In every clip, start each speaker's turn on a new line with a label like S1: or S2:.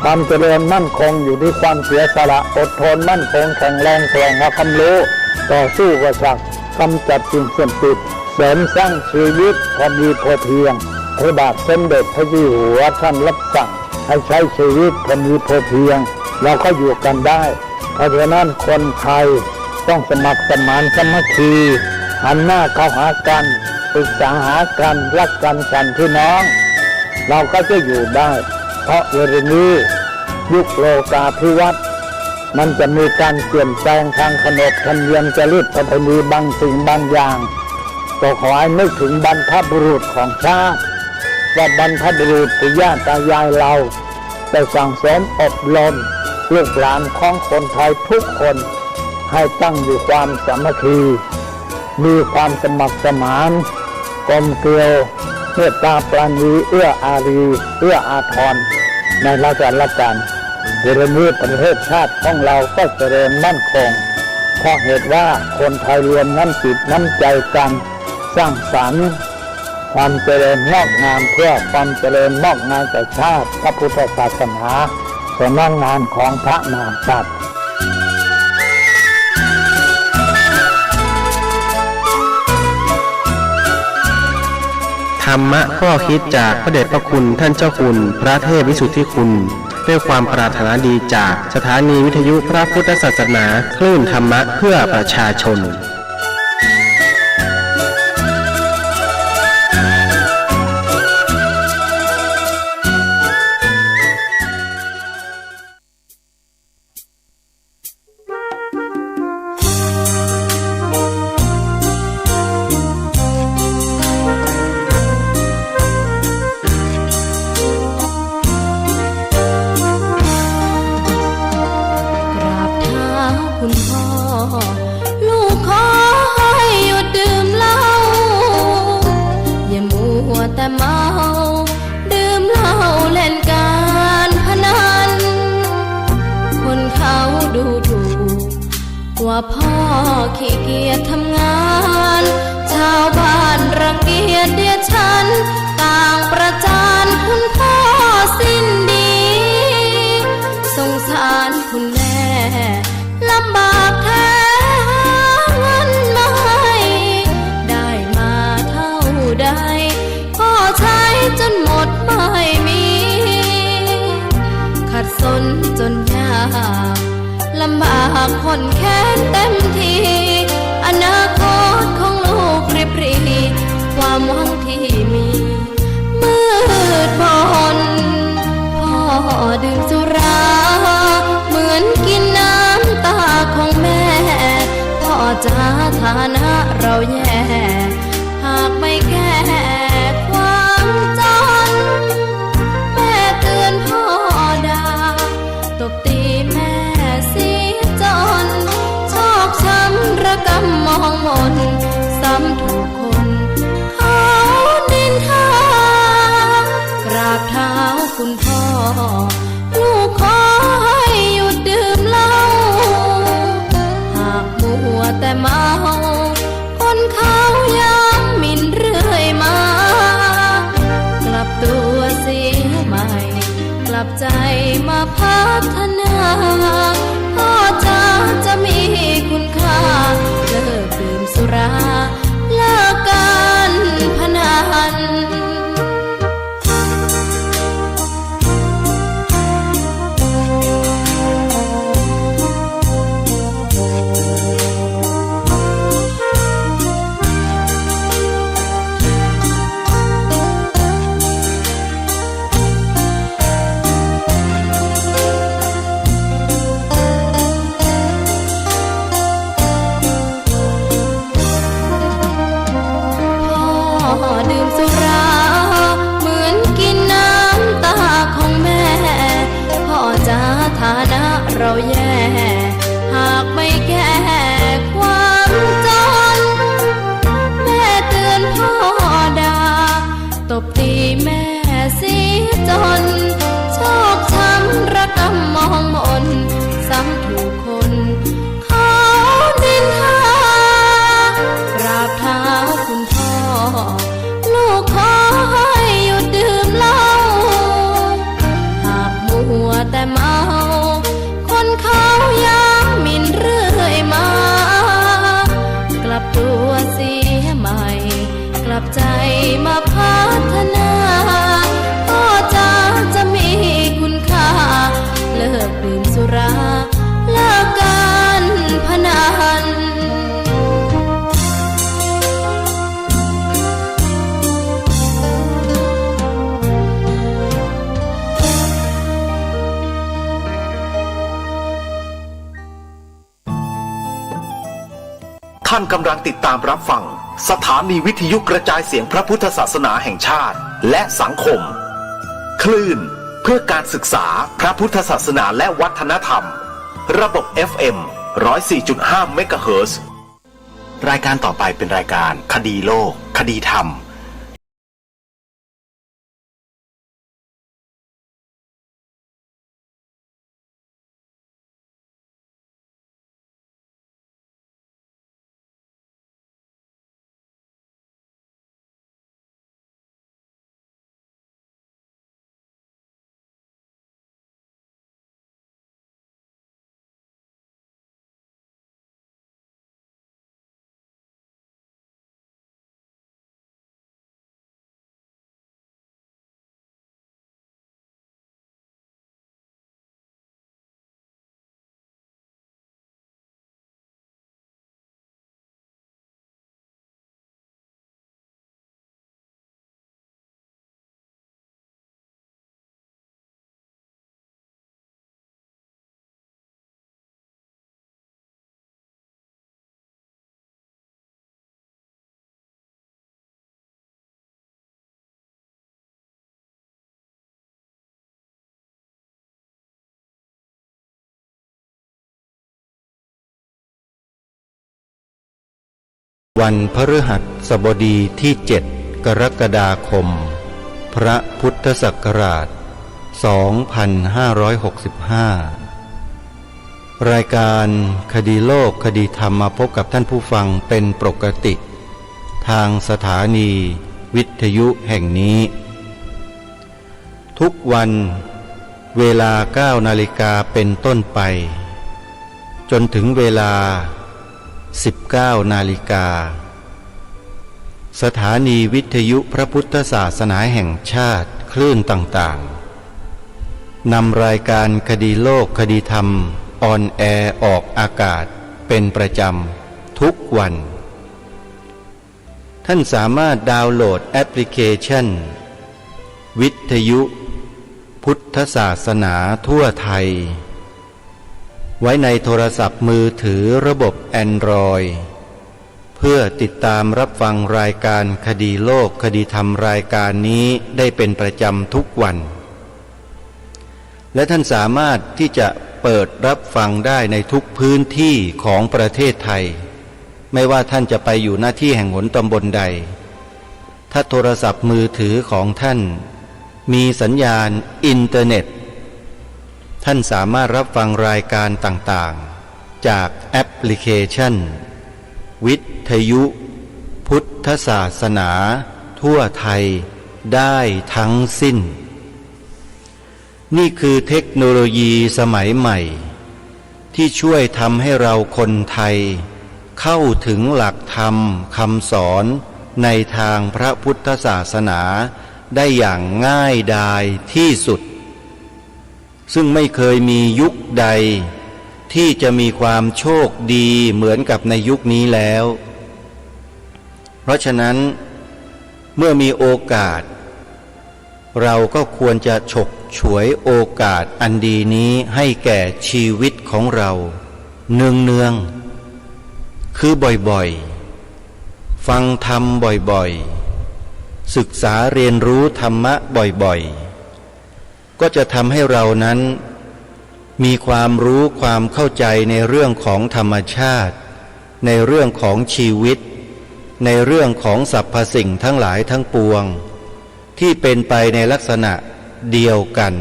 S1: ความเจริญมั่นคงอยู่ที่ความเสียสละอดทนมั่นคงแข็งแรงแกร่งเอาความรู้ต่อสู้กับศักดิ์กำจัดสิ่งเสื่อมติดเสริมสร้างชีวิตพอมีพอเพียงพระบาทสมเด็จพระเจ้าอยู่หัวท่านรับสั่งให้ใช้ชีวิตพอมีพอเพียงเราก็อยู่กันได้เพราะฉะนั้นคนไทยต้องสมัครสมานสามัคคีหันหน้าเข้าหากันปรึกษาหากันรักกันฉันพี่น้องเราก็จะอยู่ได้เพราะเวลานี้ยุคโลกาภิวัตน์มันจะมีการเปลี่ยนแปลงทางขนบธรรมเนียมจริตประเพณีบางสิ่งบางอย่างก็ขอให้นึกถึงบรรพบุรุษของชาติว่าบรรพบุรุษปู่ย่าตายายเราได้สั่งสอนอบรมลูกหลานของคนไทยทุกคนให้ตั้งอยู่ความสามัคคีมีความสมัครสมานกลมเกลียวเมตตาปราณีเอื้ออารีเอื้ออาทรในราชการเดี๋ยวนี้ประเทศชาติของเราก็เจริญมั่นคงเพราะเหตุว่าคนไทยรวมน้ำจิตน้ำใจกันสร้างสรรค์ความเจริญงอกงามเพื่อความเจริญงอกงามแก่ชาติพระพุทธศาสนาสำนักงานของพระมหากษัตริย์
S2: ธรรมะข้อคิดจากพระเดชพระคุณท่านเจ้าคุณพระเทพวิสุทธิคุณด้วยความปรารถนาดีจากสถานีวิทยุพระพุทธศาสนาคลื่นธรรมะเพื่อประชาชน
S3: ว่าพ่อขี้เกียจทำงานชาวบ้านรังเกียจเดียดฉันต่างประจานคุณพ่อสิ้นดีสงสารคุณแม่ลำบากแท้เงินมาให้ได้มาเท่าใดพ่อใช้จนหมดไม่มีขัดสนจนยากลำบากคนแค้นเต็มทีอนาคตของลูกริบหรี่ความหวังที่มีมืดมนพ่อดื่มสุราเหมือนกินน้ำตาของแม่พ่อจะฐานะเราแย่หากไม่แก้ความจนแม่เตือนพ่อด่าตบตีแม่เสียจนชอกช้ำระกำมองมนซ้ำถูกคนเขาดินทากราบเท้าคุณพ่อลูกขอให้หยุดดื่มเหล้าหากมัวแต่เมาคนเขาย้ำหมิ่นเรื่อยมากลับตัวเสียใหม่กลับใจมาพัฒนาพ่อจะมีคุณค่าเลิกดื่มสุราเลิกการพนัน
S4: ท่านกำลังติดตามรับฟังสถานีวิทยุกระจายเสียงพระพุทธศาสนาแห่งชาติและสังคมคลื่นเพื่อการศึกษาพระพุทธศาสนาและวัฒนธรรมระบบ FM 104.5 เมกะเฮิรตซ์ รายการต่อไปเป็นรายการคดีโลกคดีธรรม
S5: วันพฤหัสบดีที่ 7 กรกฎาคม พระพุทธศักราช 2565 รายการคดีโลกคดีธรรมมาพบกับท่านผู้ฟังเป็นปกติทางสถานีวิทยุแห่งนี้ ทุกวันเวลา 9 นาฬิกาเป็นต้นไปจนถึงเวลา19 นาฬิกาสถานีวิทยุพระพุทธศาสนาแห่งชาติคลื่นต่างๆนำรายการคดีโลกคดีธรรมออนแอร์ออกอากาศเป็นประจำทุกวันท่านสามารถดาวน์โหลดแอปพลิเคชันวิทยุพุทธศาสนาทั่วไทยไว้ในโทรศัพท์มือถือระบบ Android เพื่อติดตามรับฟังรายการคดีโลกคดีธรรมรายการนี้ได้เป็นประจำทุกวันและท่านสามารถที่จะเปิดรับฟังได้ในทุกพื้นที่ของประเทศไทยไม่ว่าท่านจะไปอยู่หน้าที่แห่งหนตำบลใดถ้าโทรศัพท์มือถือของท่านมีสัญญาณอินเทอร์เน็ตท่านสามารถรับฟังรายการต่างๆจากแอปพลิเคชันวิทยุพุทธศาสนาทั่วไทยได้ทั้งสิ้นนี่คือเทคโนโลยีสมัยใหม่ที่ช่วยทำให้เราคนไทยเข้าถึงหลักธรรมคำสอนในทางพระพุทธศาสนาได้อย่างง่ายดายที่สุดซึ่งไม่เคยมียุคใดที่จะมีความโชคดีเหมือนกับในยุคนี้แล้วเพราะฉะนั้นเมื่อมีโอกาสเราก็ควรจะฉกฉวยโอกาสอันดีนี้ให้แก่ชีวิตของเราเนืองๆคือบ่อยๆฟังธรรมบ่อยๆศึกษาเรียนรู้ธรรมะบ่อยๆก็จะทำให้เรานั้นมีความรู้ความเข้าใจในเรื่องของธรรมชาติในเรื่องของชีวิตในเรื่องของสรรพสิ่งทั้งหลายทั้งปวงที่เป็นไปในลักษณะเดียวกัน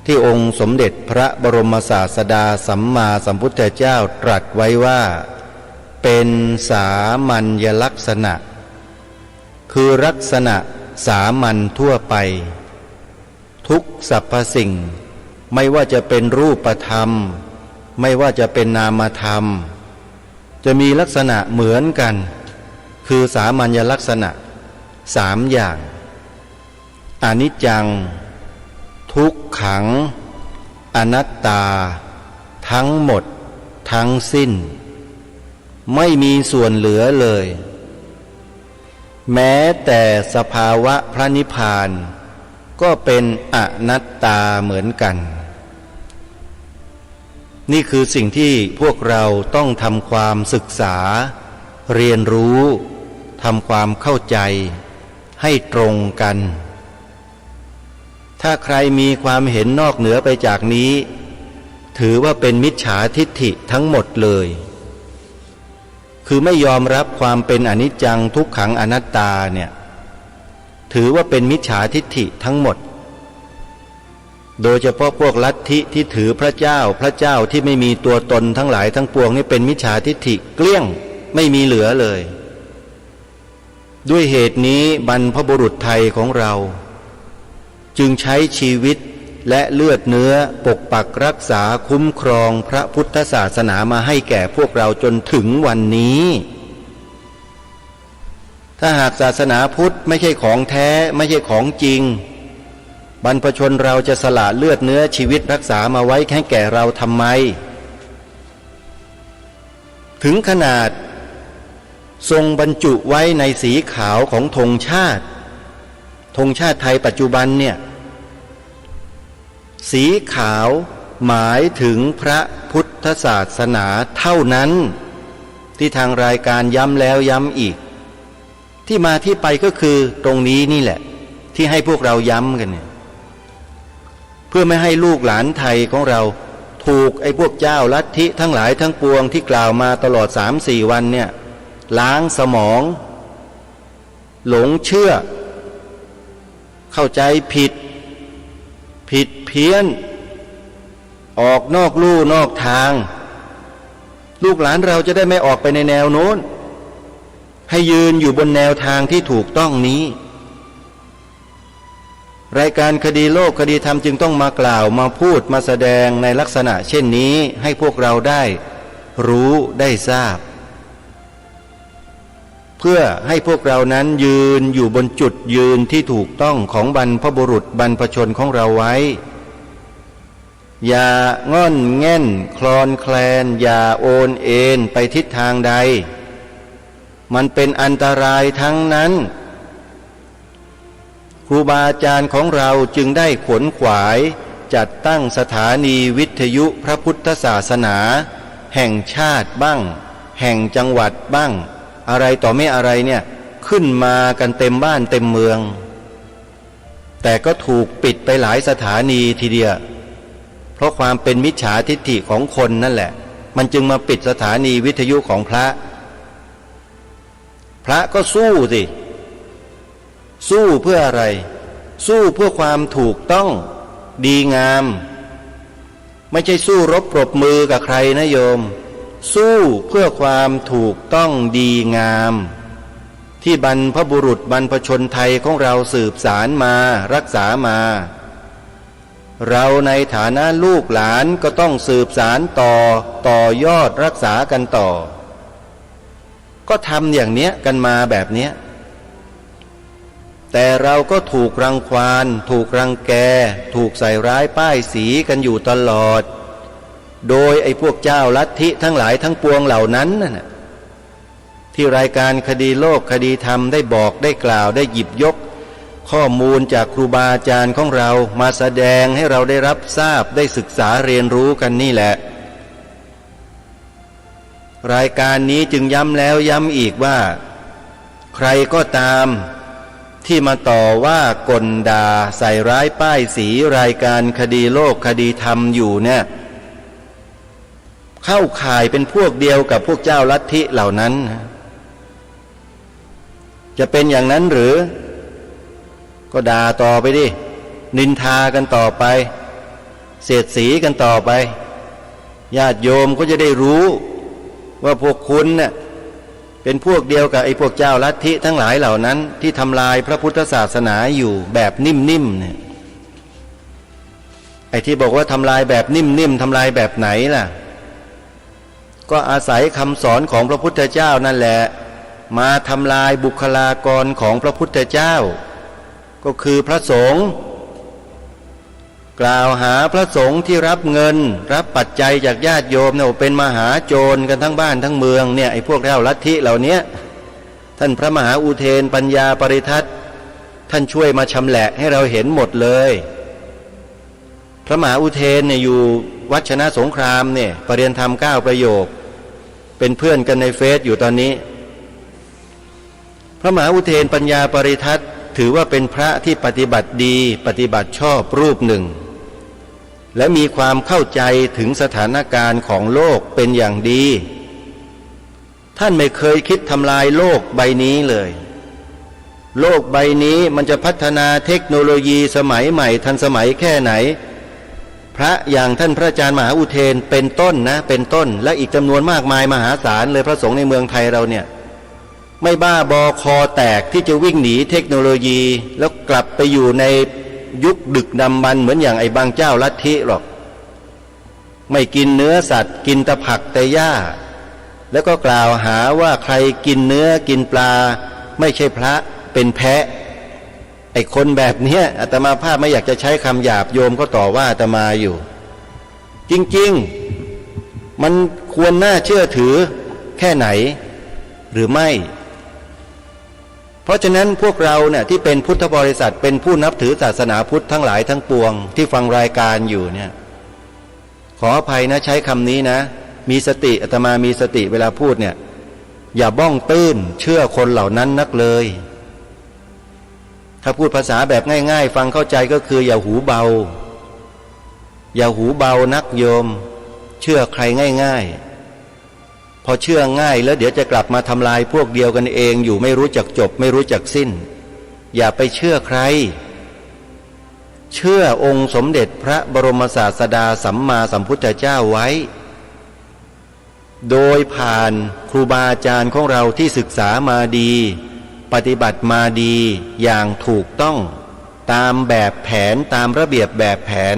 S5: ที่องค์สมเด็จพระบรมศาสดาสัมมาสัมพุทธเจ้าตรัสไว้ว่าเป็นสามัญลักษณะคือลักษณะสามัญทั่วไปทุกสรรพสิ่งไม่ว่าจะเป็นรูปธรรมไม่ว่าจะเป็นนามธรรมจะมีลักษณะเหมือนกันคือสามัญลักษณะ3อย่างอนิจจังทุกขังอนัตตาทั้งหมดทั้งสิ้นไม่มีส่วนเหลือเลยแม้แต่สภาวะพระนิพพานก็เป็นอนัตตาเหมือนกัน นี่คือสิ่งที่พวกเราต้องทำความศึกษาเรียนรู้ทำความเข้าใจให้ตรงกันถ้าใครมีความเห็นนอกเหนือไปจากนี้ถือว่าเป็นมิจฉาทิฏฐิทั้งหมดเลยคือไม่ยอมรับความเป็นอนิจจังทุกขังอนัตตาเนี่ยถือว่าเป็นมิจฉาทิฏฐิทั้งหมดโดยเฉพาะพวกลัทธิที่ถือพระเจ้าที่ไม่มีตัวตนทั้งหลายทั้งปวงนี่เป็นมิจฉาทิฏฐิเกลี้ยงไม่มีเหลือเลยด้วยเหตุนี้บรรพบุรุษไทยของเราจึงใช้ชีวิตและเลือดเนื้อปกปักรักษาคุ้มครองพระพุทธศาสนามาให้แก่พวกเราจนถึงวันนี้ถ้าหากศาสนาพุทธไม่ใช่ของแท้ไม่ใช่ของจริงบรรพชนเราจะสละเลือดเนื้อชีวิตรักษามาไว้ให้แก่เราทำไมถึงขนาดทรงบรรจุไว้ในสีขาวของธงชาติไทยปัจจุบันเนี่ยสีขาวหมายถึงพระพุทธศาสนาเท่านั้นที่ทางรายการย้ำแล้วย้ำอีกที่มาที่ไปก็คือตรงนี้นี่แหละที่ให้พวกเราย้ำกันเนี่ยเพื่อไม่ให้ลูกหลานไทยของเราถูกไอ้พวกเจ้าลัทธิทั้งหลายทั้งปวงที่กล่าวมาตลอด 3-4 วันเนี่ยล้างสมองหลงเชื่อเข้าใจผิดเพี้ยนออกนอกลู่นอกทางลูกหลานเราจะได้ไม่ออกไปในแนวโน้นให้ยืนอยู่บนแนวทางที่ถูกต้องนี้รายการคดีโลกคดีธรรมจึงต้องมากล่าวมาพูดมาแสดงในลักษณะเช่นนี้ให้พวกเราได้รู้ได้ทราบเพื่อให้พวกเรานั้นยืนอยู่บนจุดยืนที่ถูกต้องของบรรพบุรุษบรรพชนของเราไว้อย่าง่อนแง่นคลอนแคลนอย่าโอนเอ็นไปทิศทางใดมันเป็นอันตรายทั้งนั้นครูบาอาจารย์ของเราจึงได้ขวนขวายจัดตั้งสถานีวิทยุพระพุทธศาสนาแห่งชาติบ้างแห่งจังหวัดบ้างอะไรต่อไม่อะไรเนี่ยขึ้นมากันเต็มบ้านเต็มเมืองแต่ก็ถูกปิดไปหลายสถานีทีเดียวเพราะความเป็นมิจฉาทิฏฐิของคนนั่นแหละมันจึงมาปิดสถานีวิทยุของพระก็สู้สิสู้เพื่ออะไรสู้เพื่อความถูกต้องดีงามไม่ใช่สู้รบปรบมือกับใครนะโยมสู้เพื่อความถูกต้องดีงามที่บรรพบุรุษบรรพชนไทยของเราสืบสารมารักษามาเราในฐานะลูกหลานก็ต้องสืบสารต่อยอดรักษากันต่อก็ทำอย่างเนี้ยกันมาแบบเนี้ยแต่เราก็ถูกรังควานถูกรังแกถูกใส่ร้ายป้ายสีกันอยู่ตลอดโดยไอ้พวกเจ้าลัทธิทั้งหลายทั้งปวงเหล่านั้นน่ะที่รายการคดีโลกคดีธรรมได้บอกได้กล่าวได้หยิบยกข้อมูลจากครูบาอาจารย์ของเรามาแสดงให้เราได้รับทราบได้ศึกษาเรียนรู้กันนี่แหละรายการนี้จึงย้ำแล้วย้ำอีกว่าใครก็ตามที่มาต่อว่ากลด่าใส่ร้ายป้ายสีรายการคดีโลกคดีธรรมอยู่เนี่ยเข้าข่ายเป็นพวกเดียวกับพวกเจ้าลัทธิเหล่านั้นจะเป็นอย่างนั้นหรือก็ด่าต่อไปดินินทากันต่อไปเสียดสีกันต่อไปญาติโยมก็จะได้รู้ว่าพวกคุณเนี่ยเป็นพวกเดียวกับไอ้พวกเจ้าลัทธิทั้งหลายเหล่านั้นที่ทำลายพระพุทธศาสนาอยู่แบบนิ่มๆเนี่ยไอ้ที่บอกว่าทำลายแบบนิ่มๆทำลายแบบไหนล่ะก็อาศัยคำสอนของพระพุทธเจ้านั่นแหละมาทำลายบุคลากรของพระพุทธเจ้าก็คือพระสงฆ์กล่าวหาพระสงฆ์ที่รับเงินรับปัจจัยจากญาติโยมเนี่ยเป็นมหาโจรกันทั้งบ้านทั้งเมืองเนี่ยไอ้พวกเจ้าลัทธิเหล่านี้ท่านพระมหาอุเทนปัญญาปริทัตท่านช่วยมาชำแหละให้เราเห็นหมดเลยพระมหาอุเทนเนี่ยอยู่ วัชนะสงครามเนี่ยประเรียนธรรม9ประโยคเป็นเพื่อนกันในเฟซอยู่ตอนนี้พระมหาอุเทนปัญญาปริทัศน์ถือว่าเป็นพระที่ปฏิบัติดีปฏิบัติชอบรูปหนึ่งและมีความเข้าใจถึงสถานการณ์ของโลกเป็นอย่างดีท่านไม่เคยคิดทำลายโลกใบนี้เลยโลกใบนี้มันจะพัฒนาเทคโนโลยีสมัยใหม่ทันสมัยแค่ไหนพระอย่างท่านพระอาจารย์มหาอุเทนเป็นต้นนะเป็นต้นและอีกจำนวนมากมายมหาศาลเลยพระสงฆ์ในเมืองไทยเราเนี่ยไม่บ้าบอคอแตกที่จะวิ่งหนีเทคโนโลยีแล้วกลับไปอยู่ในยุคดึกดำบรรพ์เหมือนอย่างไอ้บางเจ้าลัทธิหรอกไม่กินเนื้อสัตว์กินแต่ผักแต่หญ้าแล้วก็กล่าวหาว่าใครกินเนื้อกินปลาไม่ใช่พระเป็นแพะไอ้คนแบบนี้อาตมาภาพไม่อยากจะใช้คำหยาบโยมก็ต่อว่าอาตมาอยู่จริงๆมันควรน่าเชื่อถือแค่ไหนหรือไม่เพราะฉะนั้นพวกเราเนี่ยที่เป็นพุทธบริษัทเป็นผู้นับถือศาสนาพุทธทั้งหลายทั้งปวงที่ฟังรายการอยู่เนี่ยขออภัยนะใช้คำนี้นะมีสติอาตมามีสติเวลาพูดเนี่ยอย่าบ้องตื้นเชื่อคนเหล่านั้นนักเลยถ้าพูดภาษาแบบง่ายๆฟังเข้าใจก็คืออย่าหูเบาอย่าหูเบานักโยมเชื่อใครง่ายๆพอเชื่อง่ายแล้วเดี๋ยวจะกลับมาทำลายพวกเดียวกันเองอยู่ไม่รู้จักจบไม่รู้จักสิ้นอย่าไปเชื่อใครเชื่อองค์สมเด็จพระบรมศาสดาสัมมาสัมพุทธเจ้าไว้โดยผ่านครูบาอาจารย์ของเราที่ศึกษามาดีปฏิบัติมาดีอย่างถูกต้องตามแบบแผนตามระเบียบแบบแผน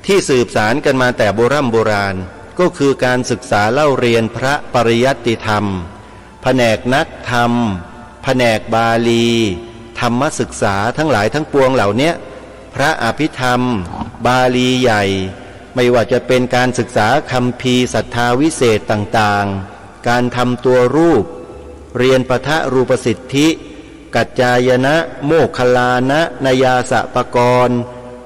S5: ที่สืบสารกันมาแต่โบราณก็คือการศึกษาเล่าเรียนพระปริยัติธรรมแผนกนักธรรมแผนกบาลีธรรมศึกษาทั้งหลายทั้งปวงเหล่านี้พระอภิธรรมบาลีใหญ่ไม่ว่าจะเป็นการศึกษาคัมภีร์ศรัทธาวิเศษต่างๆการทำตัวรูปเรียนปทะรูปสิทธิกัจจายนะโมคคลานะนยาสะปกรณ์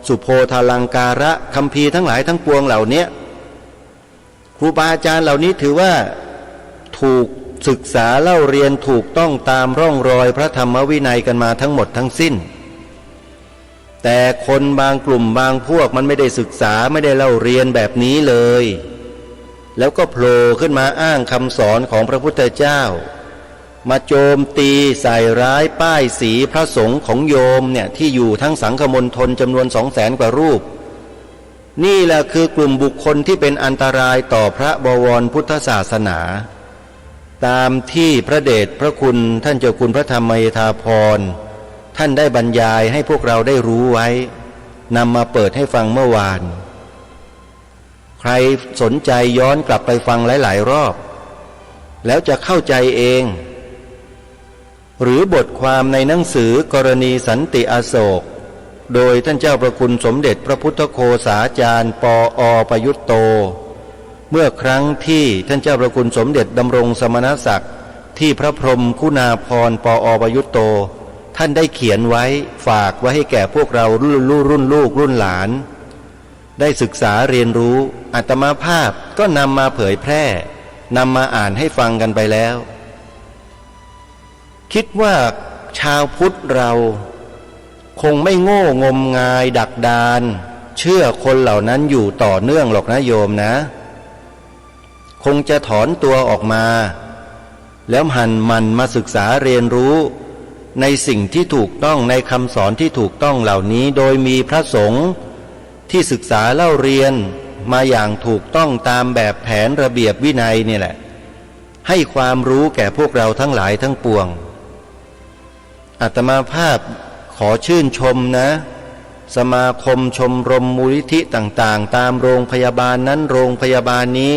S5: สุโพธาลังการะคัมภีร์ทั้งหลายทั้งปวงเหล่านี้ครูบาอาจารย์เหล่านี้ถือว่าถูกศึกษาเล่าเรียนถูกต้องตามร่องรอยพระธรรมวินัยกันมาทั้งหมดทั้งสิ้นแต่คนบางกลุ่มบางพวกมันไม่ได้ศึกษาไม่ได้เล่าเรียนแบบนี้เลยแล้วก็โผล่ขึ้นมาอ้างคำสอนของพระพุทธเจ้ามาโจมตีใส่ร้ายป้ายสีพระสงฆ์ของโยมเนี่ยที่อยู่ทั้งสังฆมณฑลจำนวน 200,000 กว่ารูปนี่แหละคือกลุ่มบุคคลที่เป็นอันตรายต่อพระบวรพุทธศาสนาตามที่พระเดชพระคุณท่านเจ้าคุณพระธรรมยธาภรณ์ท่านได้บรรยายให้พวกเราได้รู้ไว้นำมาเปิดให้ฟังเมื่อวานใครสนใจย้อนกลับไปฟังหลายๆรอบแล้วจะเข้าใจเองหรือบทความในหนังสือกรณีสันติอโศกโดยท่านเจ้าพระคุณสมเด็จพระพุทธโฆษาจารย์ปอ.ประยุตโตเมื่อครั้งที่ท่านเจ้าพระคุณสมเด็จดำรงสมณศักดิ์ที่พระพรหมคุณาภรณ์ปอ.ประยุตโตท่านได้เขียนไว้ฝากไว้ให้แก่พวกเรารุ่นลูกรุ่นหลานได้ศึกษาเรียนรู้อาตมาภาพก็นำมาเผยแพร่นำมาอ่านให้ฟังกันไปแล้วคิดว่าชาวพุทธเราคงไม่โง่งมงายดักดานเชื่อคนเหล่านั้นอยู่ต่อเนื่องหรอกนะโยมนะคงจะถอนตัวออกมาแล้วมันมาศึกษาเรียนรู้ในสิ่งที่ถูกต้องในคำสอนที่ถูกต้องเหล่านี้โดยมีพระสงฆ์ที่ศึกษาเล่าเรียนมาอย่างถูกต้องตามแบบแผนระเบียบวินัยนี่แหละให้ความรู้แก่พวกเราทั้งหลายทั้งปวงอาตมาภาพขอชื่นชมนะสมาคมชมรมมูลนิธิต่างๆตามโรงพยาบาลนั้นโรงพยาบาลนี้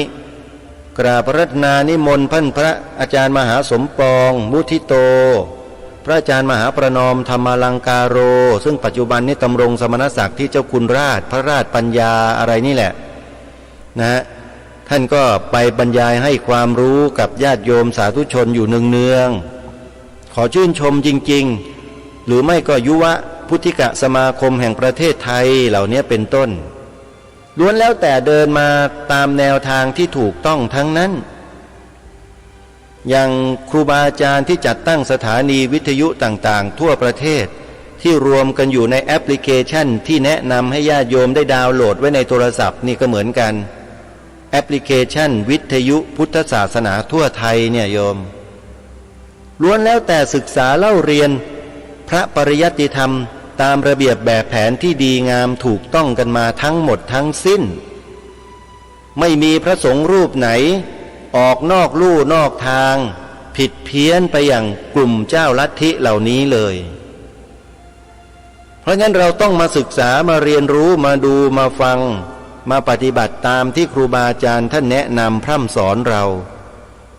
S5: กราบรัตนานิมนต์พระอาจารย์มหาสมปองมุทิโตพระอาจารย์มหาประนอมธรรมาลังการโรซึ่งปัจจุบันนี้ดำรงสมณศักดิ์ที่เจ้าคุณราชพระราชปัญญาอะไรนี่แหละนะท่านก็ไปบรรยายให้ความรู้กับญาติโยมสาธุชนอยู่เนืองๆขอชื่นชมจริงๆหรือไม่ก็ยุวพุทธิกสมาคมแห่งประเทศไทยเหล่านี้เป็นต้น ล้วนแล้วแต่เดินมาตามแนวทางที่ถูกต้องทั้งนั้นอย่างครูบาอาจารย์ที่จัดตั้งสถานีวิทยุต่างๆทั่วประเทศที่รวมกันอยู่ในแอปพลิเคชันที่แนะนำให้ญาติโยมได้ดาวน์โหลดไว้ในโทรศัพท์นี่ก็เหมือนกันแอปพลิเคชันวิทยุพุทธศาสนาทั่วไทยเนี่ยโยมล้วนแล้วแต่ศึกษาเล่าเรียนพระปริยัติธรรมตามระเบียบแบบแผนที่ดีงามถูกต้องกันมาทั้งหมดทั้งสิ้นไม่มีพระสงฆ์รูปไหนออกนอกลู่นอกทางผิดเพี้ยนไปอย่างกลุ่มเจ้าลัทธิเหล่านี้เลยเพราะงั้นเราต้องมาศึกษามาเรียนรู้มาดูมาฟังมาปฏิบัติตามที่ครูบาอาจารย์ท่านแนะนำพร่ำสอนเรา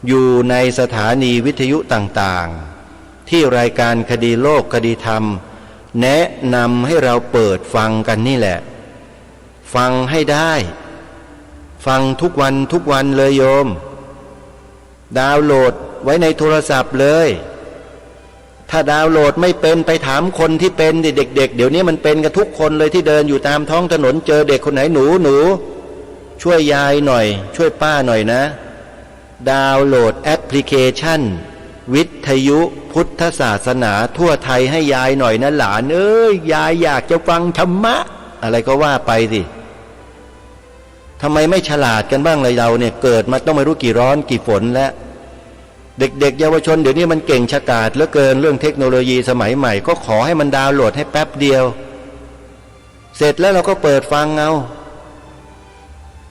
S5: อยู่ในสถานีวิทยุต่างๆที่รายการคดีโลกคดีธรรมแนะนำให้เราเปิดฟังกันนี่แหละฟังให้ได้ฟังทุกวันเลยโยมดาวน์โหลดไว้ในโทรศัพท์เลยถ้าดาวน์โหลดไม่เป็นไปถามคนที่เป็นเด็กๆเดี๋ยวนี้มันเป็นกันทุกคนเลยที่เดินอยู่ตามท้องถนนเจอเด็กคนไหนหนูช่วยยายหน่อยช่วยป้าหน่อยนะดาวน์โหลดแอปพลิเคชันวิทยุพุทธศาสนาทั่วไทยให้ยายหน่อยนะหลานเอ้ยยายอยากจะฟังธรรมะอะไรก็ว่าไปสิทำไมไม่ฉลาดกันบ้างเลยเราเนี่ยเกิดมาต้องไม่รู้กี่ร้อนกี่ฝนแล้วเด็กๆเยาวชนเดี๋ยวนี้มันเก่งฉกาจเหลือเกินเรื่องเทคโนโลยีสมัยใหม่ก็ขอให้มันดาวน์โหลดให้แป๊บเดียวเสร็จแล้วเราก็เปิดฟังเอา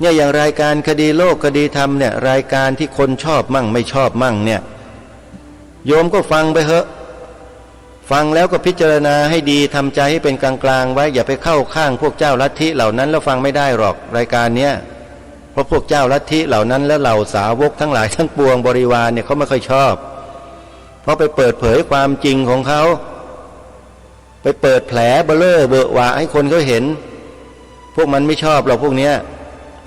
S5: เนี่ยอย่างรายการคดีโลกคดีธรรมเนี่ยรายการที่คนชอบมั่งไม่ชอบมั่งเนี่ยโยมก็ฟังไปเถอะฟังแล้วก็พิจารณาให้ดีทำใจให้เป็นกลางๆไว้อย่าไปเข้าข้างพวกเจ้าลัทธิเหล่านั้นแล้วฟังไม่ได้หรอกรายการเนี้ยเพราะพวกเจ้าลัทธิเหล่านั้นและเหล่าสาวกทั้งหลายทั้งปวงบริวารเนี่ยเขาไม่ค่อยชอบเพราะไปเปิดเผยความจริงของเขาไปเปิดแผลเบลอเบอะหวะให้คนเขาเห็นพวกมันไม่ชอบหรอกพวกเนี้ย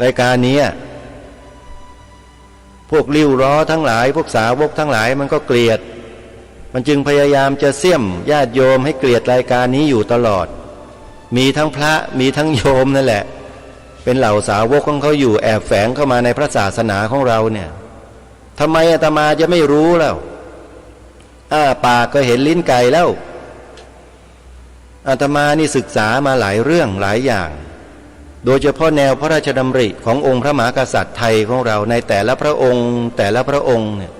S5: รายการนี้พวกริ้วล้อทั้งหลายพวกสาวกทั้งหลายมันก็เกลียดมันจึงพยายามจะเสี่ยมญาติโยมให้เกลียดรายการนี้อยู่ตลอดมีทั้งพระมีทั้งโยมนั่นแหละเป็นเหล่าสาวกของเขาอยู่แอบแฝงเข้ามาในพระศาสนาของเราเนี่ยทำไมอาตมาจะไม่รู้แล้วปากก็เห็นลิ้นไก่แล้วอาตมานี่ศึกษามาหลายเรื่องหลายอย่างโดยเฉพาะแนวพระราชดำริขององค์พระมหากษัตริย์ไทยของเราในแต่ละพระองค์เนี่ย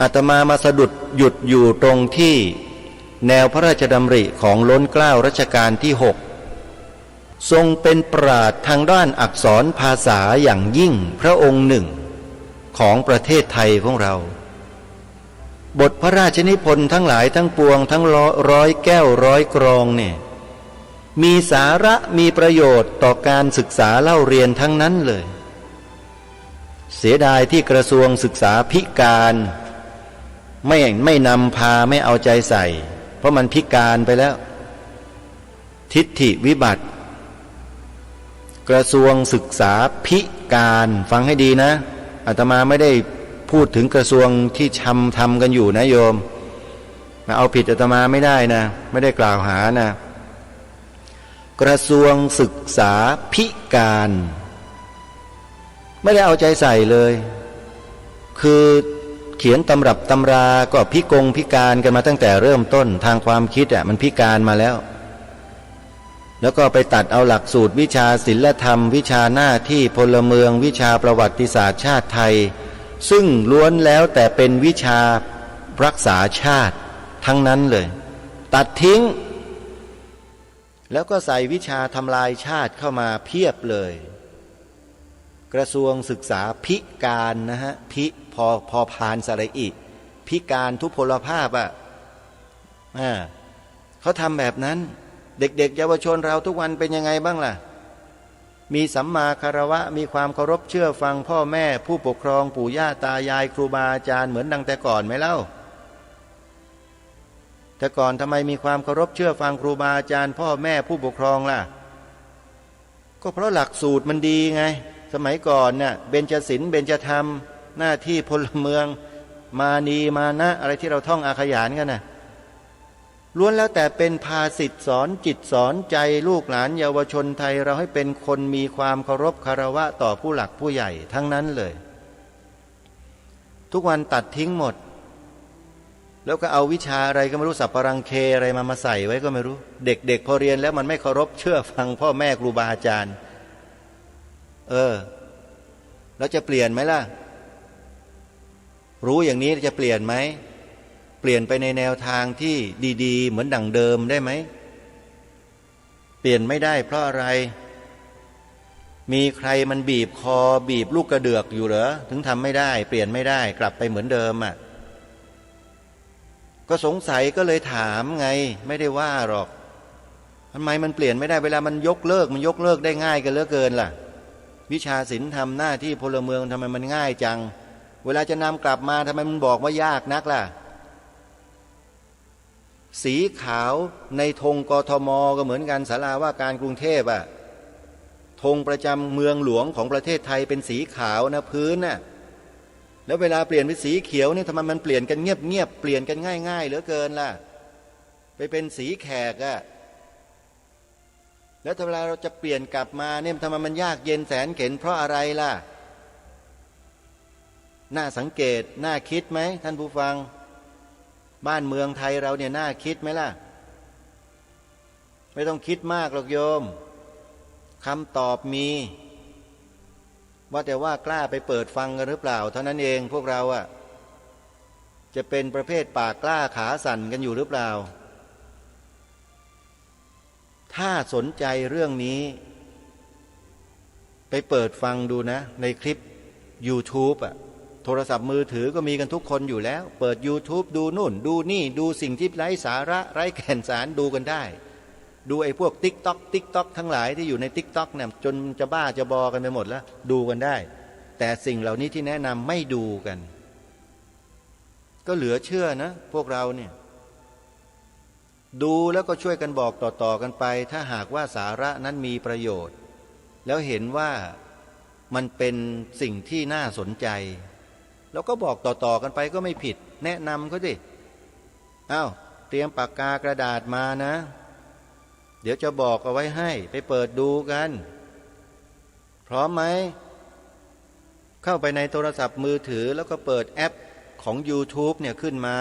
S5: อาตมามาสะดุดหยุดอยู่ตรงที่แนวพระราชดำริของล้นเกล้ารัชกาลที่6ทรงเป็นปราชญ์ทางด้านอักษรภาษาอย่างยิ่งพระองค์หนึ่งของประเทศไทยของเราบทพระราชนิพนธ์ทั้งหลายทั้งปวงทั้งร้อยแก้วร้อยกรองเนี่ยมีสาระมีประโยชน์ต่อการศึกษาเล่าเรียนทั้งนั้นเลยเสียดายที่กระทรวงศึกษาพิการไม่นำพาไม่เอาใจใส่เพราะมันพิการไปแล้วทิฏฐิวิบัติกระทรวงศึกษาพิการฟังให้ดีนะอาตมาไม่ได้พูดถึงกระทรวงที่ทำกันอยู่นะโยมมาเอาผิดอาตมาไม่ได้นะไม่ได้กล่าวหานะกระทรวงศึกษาพิการไม่ได้เอาใจใส่เลยคือเขียนตำรับตำราก็พิการกันมาตั้งแต่เริ่มต้นทางความคิดมันพิการมาแล้วก็ไปตัดเอาหลักสูตรวิชาศิลธรรมวิชาหน้าที่พลเมืองวิชาประวัติศาสตร์ชาติไทยซึ่งล้วนแล้วแต่เป็นวิชารักษาชาติทั้งนั้นเลยตัดทิ้งแล้วก็ใส่วิชาทำลายชาติเข้ามาเพียบเลยกระทรวงศึกษาพิการนะฮะพอพานสระอิพิการทุพพลภาพเขาทำแบบนั้นเด็กๆเยาวชนเราทุกวันเป็นยังไงบ้างล่ะมีสัมมาคารวะมีความเคารพเชื่อฟังพ่อแม่ผู้ปกครองปู่ย่าตายายครูบาอาจารย์เหมือนดังแต่ก่อนไหมเล่าแต่ก่อนทำไมมีความเคารพเชื่อฟังครูบาอาจารย์พ่อแม่ผู้ปกครองล่ะก็เพราะหลักสูตรมันดีไงสมัยก่อนเนี่ยเบญจศีลเบญจธรรมหน้าที่พลเมืองมานีมานะอะไรที่เราท่องอาขยานกันนะ ล้วนแล้วแต่เป็นภาษิตสอนจิตสอนใจลูกหลานเยาวชนไทยเราให้เป็นคนมีความเคารพคารวะต่อผู้หลักผู้ใหญ่ทั้งนั้นเลยทุกวันตัดทิ้งหมดแล้วก็เอาวิชาอะไรก็ไม่รู้สัพพรังเคอะไรมาใส่ไว้ก็ไม่รู้เด็กๆพอเรียนแล้วมันไม่เคารพเชื่อฟังพ่อแม่ครูบาอาจารย์แล้วจะเปลี่ยนไหมล่ะรู้อย่างนี้จะเปลี่ยนไหมเปลี่ยนไปในแนวทางที่ดีๆเหมือนดั่งเดิมได้ไหมเปลี่ยนไม่ได้เพราะอะไรมีใครมันบีบคอบีบลูกกระเดือกอยู่เหรอถึงทำไม่ได้เปลี่ยนไม่ได้กลับไปเหมือนเดิมก็สงสัยก็เลยถามไงไม่ได้ว่าหรอกทำไมมันเปลี่ยนไม่ได้เวลามันยกเลิกได้ง่ายกันเหลือเกินล่ะวิชาศีลธรรมหน้าที่พลเมืองทำไมมันง่ายจังเวลาจะนำกลับมาทำไมมันบอกว่ายากนักล่ะสีขาวในธงกทมก็เหมือนกันศาลาว่าการกรุงเทพธงประจำเมืองหลวงของประเทศไทยเป็นสีขาวนะพื้นแล้วเวลาเปลี่ยนเป็นสีเขียวนี่ทำไมมันเปลี่ยนกันเงียบเปลี่ยนกันง่ายเหลือเกินล่ะไปเป็นสีแขกแล้วเวลาเราจะเปลี่ยนกลับมาเนี่ยทำไมมันยากเย็นแสนเข็ญเพราะอะไรล่ะน่าสังเกตน่าคิดไหมท่านผู้ฟังบ้านเมืองไทยเราเนี่ยน่าคิดไหมล่ะไม่ต้องคิดมากหรอกโยมคำตอบมีว่าแต่ว่ากล้าไปเปิดฟังกันหรือเปล่าเท่านั้นเองพวกเราจะเป็นประเภทปากกล้าขาสั่นกันอยู่หรือเปล่าถ้าสนใจเรื่องนี้ไปเปิดฟังดูนะในคลิป YouTube โทรศัพท์มือถือก็มีกันทุกคนอยู่แล้วเปิด YouTube ดูนู่นดูนี่ดูสิ่งที่ไร้สาระไร้แก่นสารดูกันได้ดูไอ้พวก TikTok ทั้งหลายที่อยู่ใน TikTok เนี่ยจนจะบ้าจะบอกันไปหมดแล้วดูกันได้แต่สิ่งเหล่านี้ที่แนะนำไม่ดูกันก็เหลือเชื่อนะพวกเราเนี่ยดูแล้วก็ช่วยกันบอกต่อกันไปถ้าหากว่าสาระนั้นมีประโยชน์แล้วเห็นว่ามันเป็นสิ่งที่น่าสนใจแล้วก็บอกต่อกันไปก็ไม่ผิดแนะนำเขาดิเตรียมปากกากระดาษมานะเดี๋ยวจะบอกเอาไว้ให้ไปเปิดดูกันพร้อมไหมเข้าไปในโทรศัพท์มือถือแล้วก็เปิดแอปของ YouTube เนี่ยขึ้นมา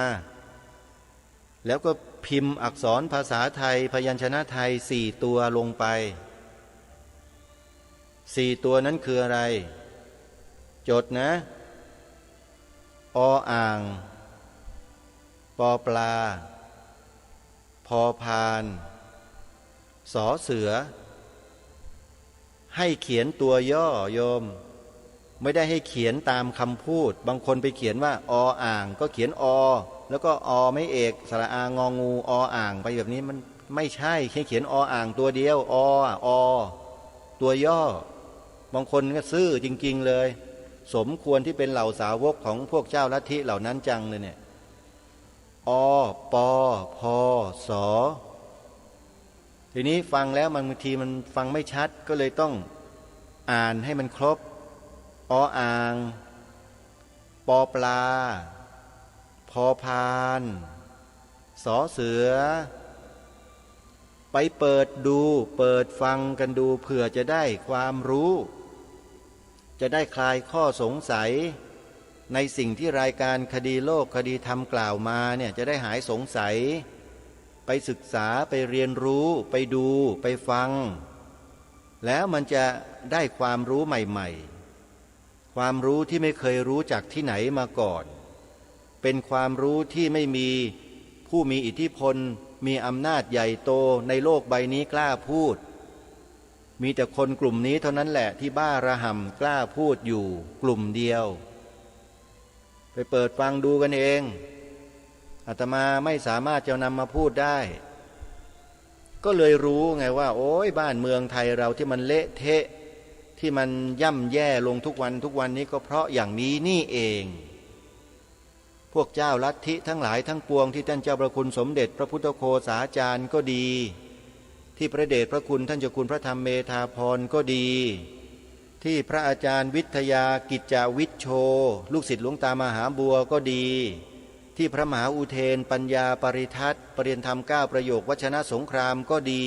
S5: แล้วก็พิมพ์อักษรภาษาไทยพยัญชนะไทย4ตัวลงไป4ตัวนั้นคืออะไรจดนะออ่างปอปลาพอพานสอเสือให้เขียนตัวย่อโยมไม่ได้ให้เขียนตามคำพูดบางคนไปเขียนว่าออ่างก็เขียนอแล้วก็อไม่เอกสระอางองูออ่างไปแบบนี้มันไม่ใช่แค่เขียนออ่างตัวเดียวอตัวย่อบางคนก็ซื่อจริงๆเลยสมควรที่เป็นเหล่าสาวกของพวกเจ้าลัทธิเหล่านั้นจังเลยเนี่ยอปอพอสอทีนี้ฟังแล้วบางทีมันฟังไม่ชัดก็เลยต้องอ่านให้มันครบออ่างปอปลาพอพานสอเสือไปเปิดดูเปิดฟังกันดูเผื่อจะได้ความรู้จะได้คลายข้อสงสัยในสิ่งที่รายการคดีโลกคดีธรรมกล่าวมาเนี่ยจะได้หายสงสัยไปศึกษาไปเรียนรู้ไปดูไปฟังแล้วมันจะได้ความรู้ใหม่ๆความรู้ที่ไม่เคยรู้จากที่ไหนมาก่อนเป็นความรู้ที่ไม่มีผู้มีอิทธิพลมีอำนาจใหญ่โตในโลกใบนี้กล้าพูดมีแต่คนกลุ่มนี้เท่านั้นแหละที่บ้าระห่ำกล้าพูดอยู่กลุ่มเดียวไปเปิดฟังดูกันเองอาตมาไม่สามารถจะนำมาพูดได้ก็เลยรู้ไงว่าโอ้ยบ้านเมืองไทยเราที่มันเละเทะที่มันย่ำแย่ลงทุกวันนี้ก็เพราะอย่างนี้นี่เองพวกเจ้าลัทธิทั้งหลายทั้งปวงที่ท่านเจ้าประคุณสมเด็จพระพุทธโฆษาจารย์ก็ดีที่พระเดชพระคุณท่านเจ้าคุณพระธรรมเมธาพรก็ดีที่พระอาจารย์วิทยากิจจาวิชโชลูกศิษย์หลวงตามหาบัวก็ดี ที่พระมหาอุเทนปัญญาปริทัศน์ปรริยนธรรม9ประโยควชนะสงครามก็ดี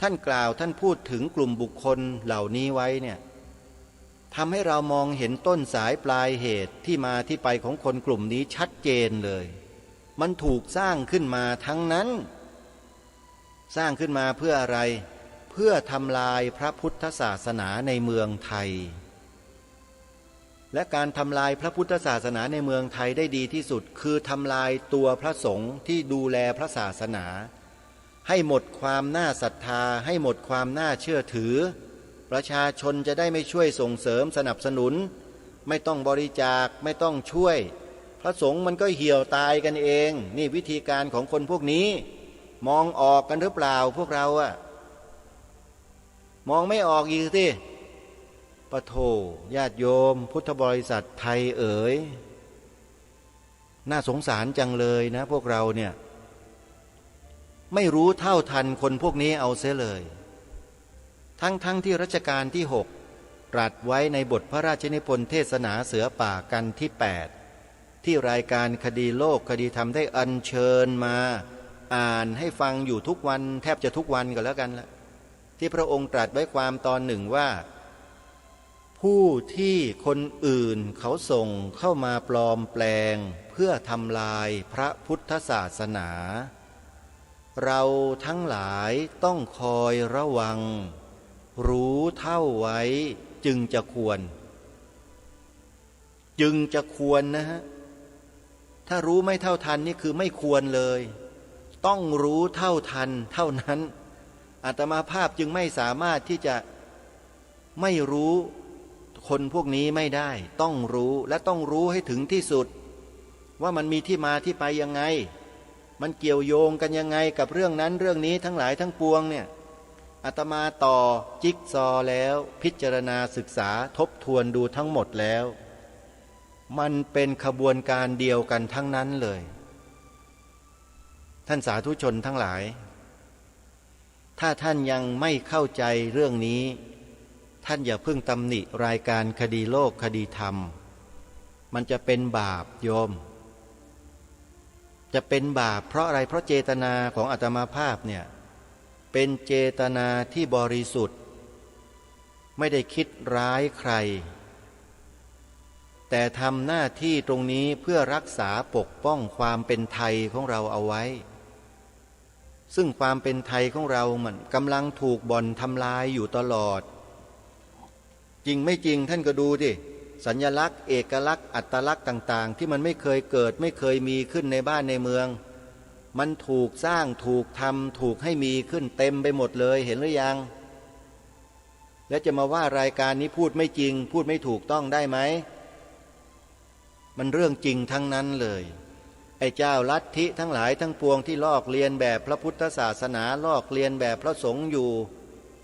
S5: ท่านกล่าวท่านพูดถึงกลุ่มบุคคลเหล่านี้ไว้เนี่ยทำให้เรามองเห็นต้นสายปลายเหตุที่มาที่ไปของคนกลุ่มนี้ชัดเจนเลยมันถูกสร้างขึ้นมาทั้งนั้นสร้างขึ้นมาเพื่ออะไรเพื่อทำลายพระพุทธศาสนาในเมืองไทยและการทำลายพระพุทธศาสนาในเมืองไทยได้ดีที่สุดคือทำลายตัวพระสงฆ์ที่ดูแลพระศาสนาให้หมดความน่าศรัทธาให้หมดความน่าเชื่อถือประชาชนจะได้ไม่ช่วยส่งเสริมสนับสนุนไม่ต้องบริจาคไม่ต้องช่วยพระสงฆ์มันก็เหี่ยวตายกันเองนี่วิธีการของคนพวกนี้มองออกกันหรือเปล่าพวกเราอะมองไม่ออกอีกสิปะโถญาติโยมพุทธบริษัทไทยเอ๋ยน่าสงสารจังเลยนะพวกเราเนี่ยไม่รู้เท่าทันคนพวกนี้เอาเสียเลยทั้งที่รัชกาลที่6ตรัสไว้ในบทพระราชนิพนธ์เทศนาเสือป่ากันที่8ที่รายการคดีโลกคดีธรรมได้อัญเชิญมาอ่านให้ฟังอยู่ทุกวันแทบจะทุกวันก็แล้วกันละที่พระองค์ตรัสไว้ความตอนหนึ่งว่าผู้ที่คนอื่นเขาส่งเข้ามาปลอมแปลงเพื่อทำลายพระพุทธศาสนาเราทั้งหลายต้องคอยระวังรู้เท่าไว้จึงจะควรนะฮะถ้ารู้ไม่เท่าทันนี่คือไม่ควรเลยต้องรู้เท่าทันเท่านั้นอาตมาภาพจึงไม่สามารถที่จะไม่รู้คนพวกนี้ไม่ได้ต้องรู้และต้องรู้ให้ถึงที่สุดว่ามันมีที่มาที่ไปยังไงมันเกี่ยวโยงกันยังไงกับเรื่องนั้นเรื่องนี้ทั้งหลายทั้งปวงเนี่ยอาตมาต่อจิ๊กซอแล้วพิจารณาศึกษาทบทวนดูทั้งหมดแล้วมันเป็นขบวนการเดียวกันทั้งนั้นเลยท่านสาธุชนทั้งหลายถ้าท่านยังไม่เข้าใจเรื่องนี้ท่านอย่าเพิ่งตำหนิรายการคดีโลกคดีธรรมมันจะเป็นบาปโยมจะเป็นบาปเพราะอะไรเพราะเจตนาของอาตมาภาพเนี่ยเป็นเจตนาที่บริสุทธิ์ไม่ได้คิดร้ายใครแต่ทำหน้าที่ตรงนี้เพื่อรักษาปกป้องความเป็นไทยของเราเอาไว้ซึ่งความเป็นไทยของเรามันกำลังถูกบ่อนทำลายอยู่ตลอดจริงไม่จริงท่านก็ดูดิสัญลักษณ์เอกลักษณ์อัตลักษณ์ต่างๆที่มันไม่เคยเกิดไม่เคยมีขึ้นในบ้านในเมืองมันถูกสร้างถูกทำถูกให้มีขึ้นเต็มไปหมดเลยเห็นหรือยังแล้วจะมาว่ารายการนี้พูดไม่จริงพูดไม่ถูกต้องได้ไหมมันเรื่องจริงทั้งนั้นเลยไอ้เจ้าลัทธิทั้งหลายทั้งปวงที่ลอกเลียนแบบพระพุทธศาสนาลอกเลียนแบบพระสงฆ์อยู่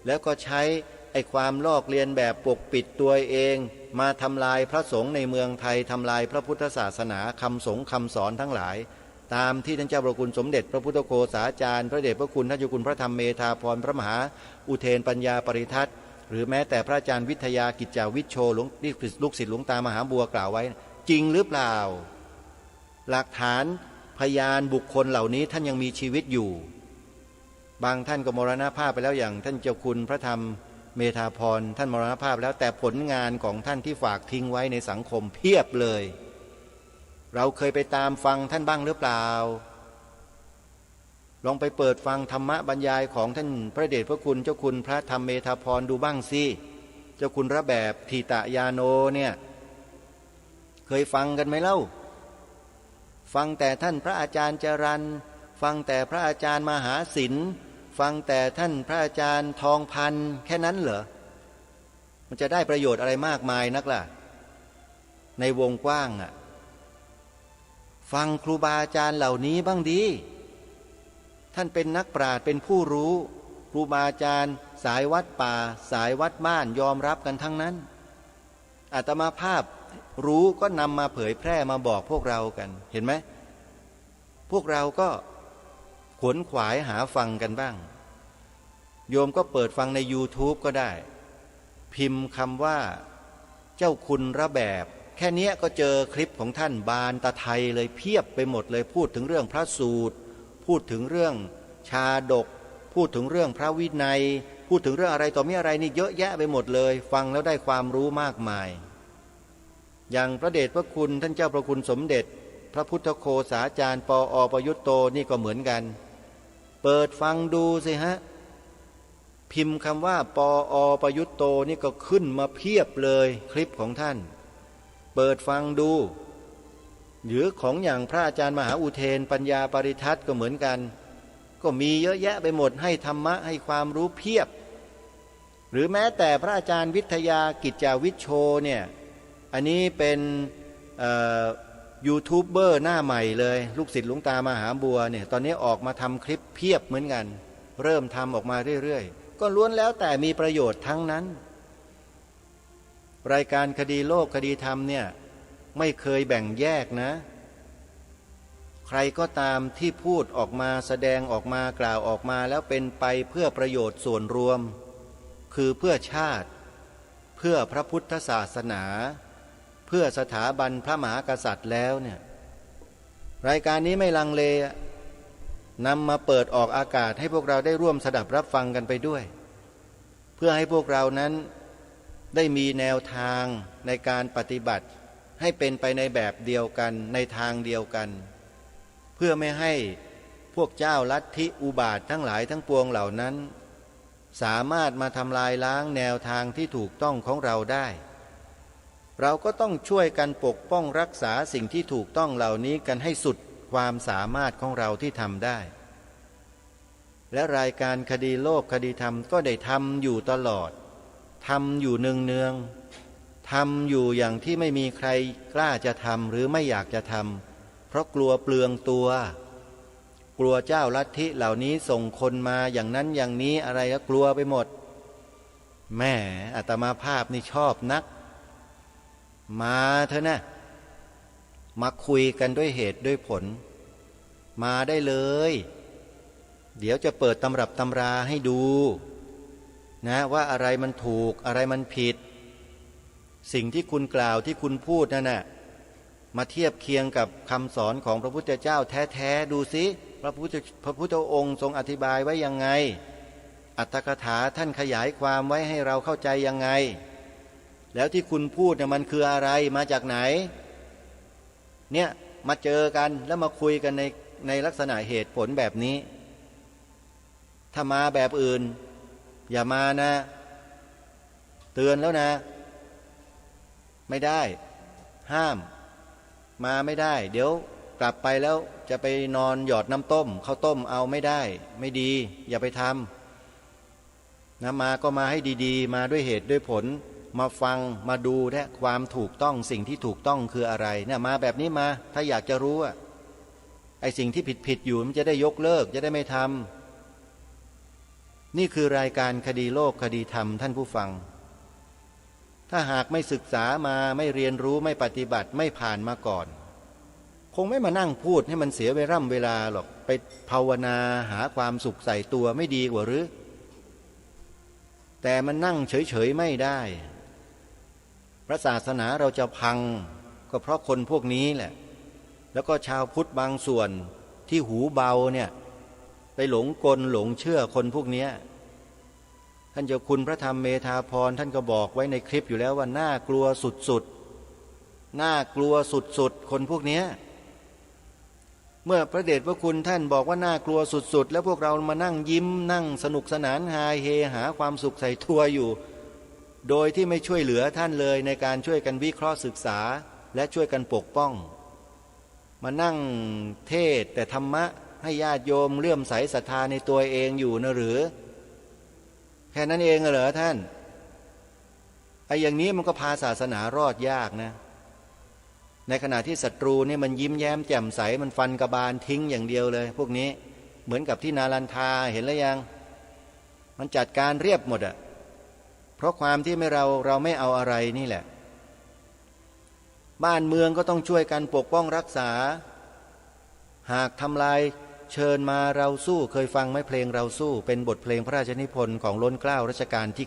S5: แล้วก็ใช้ไอ้ความลอกเลียนแบบปกปิดตัวเองมาทำลายพระสงฆ์ในเมืองไทยทำลายพระพุทธศาสนาคำสงฆ์คำสอนทั้งหลายตามที่ท่านเจ้าพระคุณสมเด็จพระพุทธโฆษาจารย์พระเดชพระคุณท่านเจ้าคุณพระธรรมเมธาภรพระมหาอุเทนปัญญาปริทัศน์หรือแม้แต่พระอาจารย์วิทยากิจจาวิชโชลูกศิษย์หลวงตามหาบัวกล่าวไว้จริงหรือเปล่าหลักฐานพยานบุคคลเหล่านี้ท่านยังมีชีวิตอยู่บางท่านก็มรณภาพไปแล้วอย่างท่านเจ้าคุณพระธรรมเมธาภรท่านมรณภาพแล้วแต่ผลงานของท่านที่ฝากทิ้งไว้ในสังคมเพียบเลยเราเคยไปตามฟังท่านบ้างหรือเปล่าลองไปเปิดฟังธรรมบรรยายของท่านพระเดชพระคุณเจ้าคุณพระธรรมเมธาภรดูบ้างสิเจ้าคุณระแบบทีตยาโนเนี่ยเคยฟังกันไหมเล่าฟังแต่ท่านพระอาจารย์จรัญฟังแต่พระอาจารย์มหาศิลป์ฟังแต่ท่านพระอาจารย์ทองพันธ์แค่นั้นเหรอมันจะได้ประโยชน์อะไรมากมายนักล่ะในวงกว้างอ่ะฟังครูบาอาจารย์เหล่านี้บ้างดีท่านเป็นนักปราชญ์เป็นผู้รู้ครูบาอาจารย์สายวัดป่าสายวัดบ้านยอมรับกันทั้งนั้นอาตมาภาพรู้ก็นำมาเผยแพร่มาบอกพวกเรากันเห็นไหมพวกเราก็ขวนขวายหาฟังกันบ้างโยมก็เปิดฟังใน YouTube ก็ได้พิมพ์คำว่าเจ้าคุณระแบบ แค่นี้ก็เจอคลิปของท่านบานตะไทยเลยเพียบไปหมดเลยพูดถึงเรื่องพระสูตรพูดถึงเรื่องชาดกพูดถึงเรื่องพระวินัยพูดถึงเรื่องอะไรต่อมีอะไรนี่เยอะแยะไปหมดเลยฟังแล้วได้ความรู้มากมายอย่างพระเดชพระคุณท่านเจ้าพระคุณสมเด็จพระพุทธโฆษาจารย์ปอ.ประยุตโตนี่ก็เหมือนกันเปิดฟังดูสิฮะพิมพ์คำว่าปอ.ประยุตโตนี่ก็ขึ้นมาเพียบเลยคลิปของท่านเปิดฟังดูหรือของอย่างพระอาจารย์มหาอุเทนปัญญาปริทัศน์ก็เหมือนกันก็มีเยอะแยะไปหมดให้ธรรมะให้ความรู้เพียบหรือแม้แต่พระอาจารย์วิทยากิจจาวิชโชเนี่ยอันนี้เป็นยูทูบเบอร์หน้าใหม่เลยลูกศิษย์หลวงตามหาบัวเนี่ยตอนนี้ออกมาทำคลิปเพียบเหมือนกันเริ่มทำออกมาเรื่อยๆก็ล้วนแล้วแต่มีประโยชน์ทั้งนั้นรายการคดีโลกคดีธรรมเนี่ยไม่เคยแบ่งแยกนะใครก็ตามที่พูดออกมาแสดงออกมากล่าวออกมาแล้วเป็นไปเพื่อประโยชน์ส่วนรวมคือเพื่อชาติเพื่อพระพุทธศาสนาเพื่อสถาบันพระมหากษัตริย์แล้วเนี่ยรายการนี้ไม่ลังเลนำมาเปิดออกอากาศให้พวกเราได้ร่วมสดับรับฟังกันไปด้วยเพื่อให้พวกเรานั้นได้มีแนวทางในการปฏิบัติให้เป็นไปในแบบเดียวกันในทางเดียวกันเพื่อไม่ให้พวกเจ้าลัทธิอุบาททั้งหลายทั้งปวงเหล่านั้นสามารถมาทำลายล้างแนวทางที่ถูกต้องของเราได้เราก็ต้องช่วยกันปกป้องรักษาสิ่งที่ถูกต้องเหล่านี้กันให้สุดความสามารถของเราที่ทำได้และรายการคดีโลกคดีธรรมก็ได้ทำอยู่ตลอดทำอยู่เนืองๆทำอยู่อย่างที่ไม่มีใครกล้าจะทำหรือไม่อยากจะทำเพราะกลัวเปลืองตัวกลัวเจ้าลัทธิเหล่านี้ส่งคนมาอย่างนั้นอย่างนี้อะไรก็กลัวไปหมดแม่อาตมาภาพนี่ชอบนักมาเถอะนะมาคุยกันด้วยเหตุด้วยผลมาได้เลยเดี๋ยวจะเปิดตำรับตำราให้ดูนะว่าอะไรมันถูกอะไรมันผิดสิ่งที่คุณกล่าวที่คุณพูดนั่นน่ะมาเทียบเคียงกับคำสอนของพระพุทธเจ้าแท้ๆดูสิพระพุทธองค์ทรงอธิบายไว้ยังไงอรรถกถาท่านขยายความไว้ให้เราเข้าใจยังไงแล้วที่คุณพูดเนี่ยมันคืออะไรมาจากไหนเนี่ยมาเจอกันแล้วมาคุยกันในลักษณะเหตุผลแบบนี้ถ้ามาแบบอื่นอย่ามานะเตือนแล้วนะไม่ได้ห้ามมาไม่ได้เดี๋ยวกลับไปแล้วจะไปนอนหยอดน้ำต้มข้าวต้มเอาไม่ได้ไม่ดีอย่าไปทำนะมาก็มาให้ดีๆมาด้วยเหตุด้วยผลมาฟังมาดูและความถูกต้องสิ่งที่ถูกต้องคืออะไรเนี่ยมาแบบนี้มาถ้าอยากจะรู้อะไอ้สิ่งที่ผิดอยู่มันจะได้ยกเลิกจะได้ไม่ทำนี่คือรายการคดีโลกคดีธรรมท่านผู้ฟังถ้าหากไม่ศึกษามาไม่เรียนรู้ไม่ปฏิบัติไม่ผ่านมาก่อนคงไม่มานั่งพูดให้มันเสียเวลาหรอกไปภาวนาหาความสุขใส่ตัวไม่ดีกว่าหรือแต่มันนั่งเฉยๆไม่ได้พระศาสนาเราจะพังก็เพราะคนพวกนี้แหละแล้วก็ชาวพุทธบางส่วนที่หูเบาเนี่ยไปหลงกลหลงเชื่อคนพวกนี้ท่านเจ้าคุณพระธรรมเมธาภรณ์ท่านก็บอกไว้ในคลิปอยู่แล้วว่าน่ากลัวสุดๆน่ากลัวสุดๆคนพวกนี้เมื่อพระเดชพระคุณท่านบอกว่าน่ากลัวสุดๆแล้วพวกเรามานั่งยิ้มนั่งสนุกสนานฮาเฮหาความสุขใส่ตัวอยู่โดยที่ไม่ช่วยเหลือท่านเลยในการช่วยกันวิเคราะห์ศึกษาและช่วยกันปกป้องมานั่งเทศแต่ธรรมะให้ญาติโยมเลื่อมใสศรัทธาในตัวเองอยู่นะหรือแค่นั้นเองเหรอท่านไอ้อย่างนี้มันก็พาศาสนารอดยากนะในขณะที่ศัตรูนี่มันยิ้มแย้มแจ่มใสมันฟันกระบาลทิ้งอย่างเดียวเลยพวกนี้เหมือนกับที่นาลันทาเห็นแล้วยังมันจัดการเรียบหมดอ่ะเพราะความที่เราไม่เอาอะไรนี่แหละบ้านเมืองก็ต้องช่วยกันปกป้องรักษาหากทำลายเชิญมาเราสู้เคยฟังไหมเพลงเราสู้เป็นบทเพลงพระราชนิพนธ์ของล้นเกล้ารัชกาลที่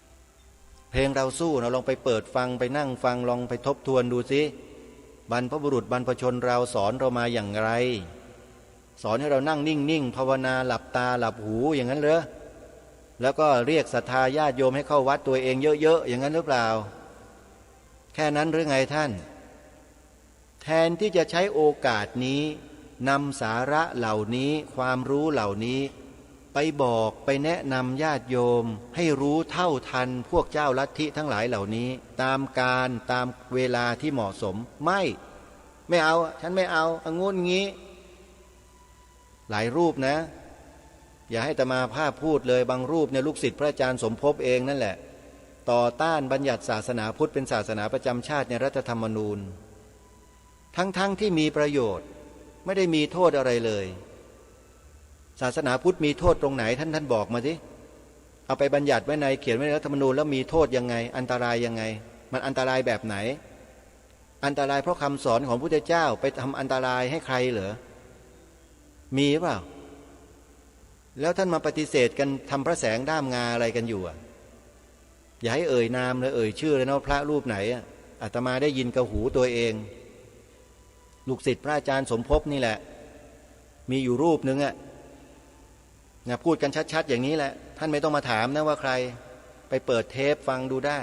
S5: 9 เพลงเราสู้เราลองไปเปิดฟังไปนั่งฟังลองไปทบทวนดูสิบรรพบุรุษบรรพชนเราสอนเรามาอย่างไรสอนให้เรานั่งนิ่งๆภาวนาหลับตาหลับหูอย่างนั้นเหรอแล้วก็เรียกศรัทธาญาติโยมให้เข้าวัดตัวเองเยอะๆอย่างนั้นหรือเปล่าแค่นั้นหรือไงท่านแทนที่จะใช้โอกาสนี้นำสาระเหล่านี้ความรู้เหล่านี้ไปบอกไปแนะนำญาติโยมให้รู้เท่าทันพวกเจ้าลัทธิทั้งหลายเหล่านี้ตามการตามเวลาที่เหมาะสมไม่เอาฉันไม่เอางุ่นงี้หลายรูปนะอย่าให้อาตมาภาพพูดเลยบางรูปเนี่ยลูกศิษย์พระอาจารย์สมภพเองนั่นแหละต่อต้านบัญญัติศาสนาพุทธเป็นศาสนาประจำชาติในรัฐธรรมนูญทั้งที่มีประโยชน์ไม่ได้มีโทษอะไรเลยศาสนาพุทธมีโทษตรงไหนท่านบอกมาสิเอาไปบัญญัติไว้ในเขียนไว้ในรัฐธรรมนูญแล้วมีโทษยังไงอันตรายยังไงมันอันตรายแบบไหนอันตรายเพราะคำสอนของพระพุทธเจ้าไปทำอันตรายให้ใครเหรอมีเปล่าแล้วท่านมาปฏิเสธกันทำพระแสงด้ามงาอะไรกันอยู่อย่าให้เอ่ยนามเลยเอ่ยชื่อเลยนะพระรูปไหนอาตมาได้ยินกับหูตัวเองลูกศิษย์พระอาจารย์สมภพนี่แหละมีอยู่รูปนึงพูดกันชัดๆอย่างนี้แหละท่านไม่ต้องมาถามนะว่าใครไปเปิดเทปฟังดูได้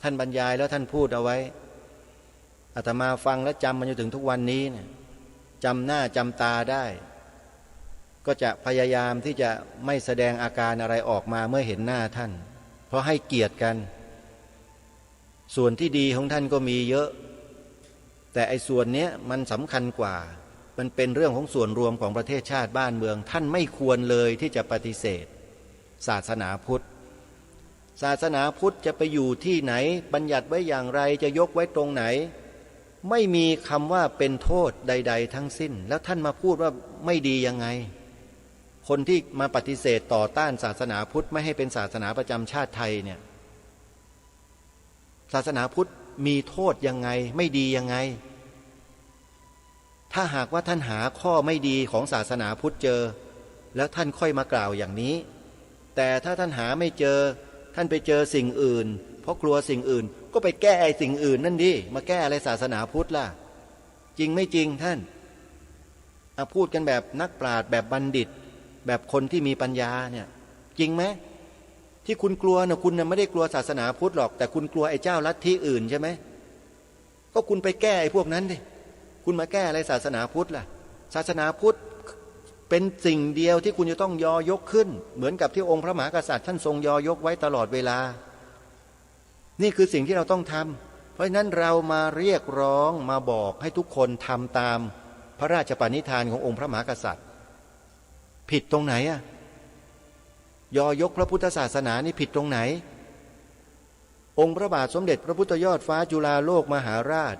S5: ท่านบรรยายแล้วท่านพูดเอาไว้อาตมาฟังและจำมันจนถึงทุกวันนี้เนี่ยจำหน้าจำตาได้ก็จะพยายามที่จะไม่แสดงอาการอะไรออกมาเมื่อเห็นหน้าท่านเพราะให้เกียรติกันส่วนที่ดีของท่านก็มีเยอะแต่ไอ้ส่วนเนี้ยมันสำคัญกว่ามันเป็นเรื่องของส่วนรวมของประเทศชาติบ้านเมืองท่านไม่ควรเลยที่จะปฏิเสธศาสนาพุทธศาสนาพุทธจะไปอยู่ที่ไหนบัญญัติไว้อย่างไรจะยกไว้ตรงไหนไม่มีคำว่าเป็นโทษใดๆทั้งสิ้นแล้วท่านมาพูดว่าไม่ดียังไงคนที่มาปฏิเสธต่อต้านศาสนาพุทธไม่ให้เป็นศาสนาประจำชาติไทยเนี่ยศาสนาพุทธมีโทษยังไงไม่ดียังไงถ้าหากว่าท่านหาข้อไม่ดีของศาสนาพุทธเจอแล้วท่านค่อยมากล่าวอย่างนี้แต่ถ้าท่านหาไม่เจอท่านไปเจอสิ่งอื่นเพราะกลัวสิ่งอื่นก็ไปแก้ไอ้สิ่งอื่นนั่นดิมาแก้อะไรศาสนาพุทธล่ะจริงไม่จริงท่านพูดกันแบบนักปราชญ์แบบบัณฑิตแบบคนที่มีปัญญาเนี่ยจริงไหมที่คุณกลัวนะคุณไม่ได้กลัวศาสนาพุทธหรอกแต่คุณกลัวไอ้เจ้าลัทธิอื่นใช่ไหมก็คุณไปแก้ไอ้พวกนั้นดิคุณมาแก้อะไรศาสนาพุทธล่ะศาสนาพุทธเป็นสิ่งเดียวที่คุณจะต้องยอยกขึ้นเหมือนกับที่องค์พระมหากษัตริย์ท่านทรงยอยกไว้ตลอดเวลานี่คือสิ่งที่เราต้องทำเพราะฉะนั้นเรามาเรียกร้องมาบอกให้ทุกคนทำตามพระราชปณิธานขององค์พระมหากษัตริย์ผิดตรงไหนยอยกพระพุทธศาสนานี่ผิดตรงไหนองค์พระบาทสมเด็จพระพุทธยอดฟ้าจุฬาโลกมหาราช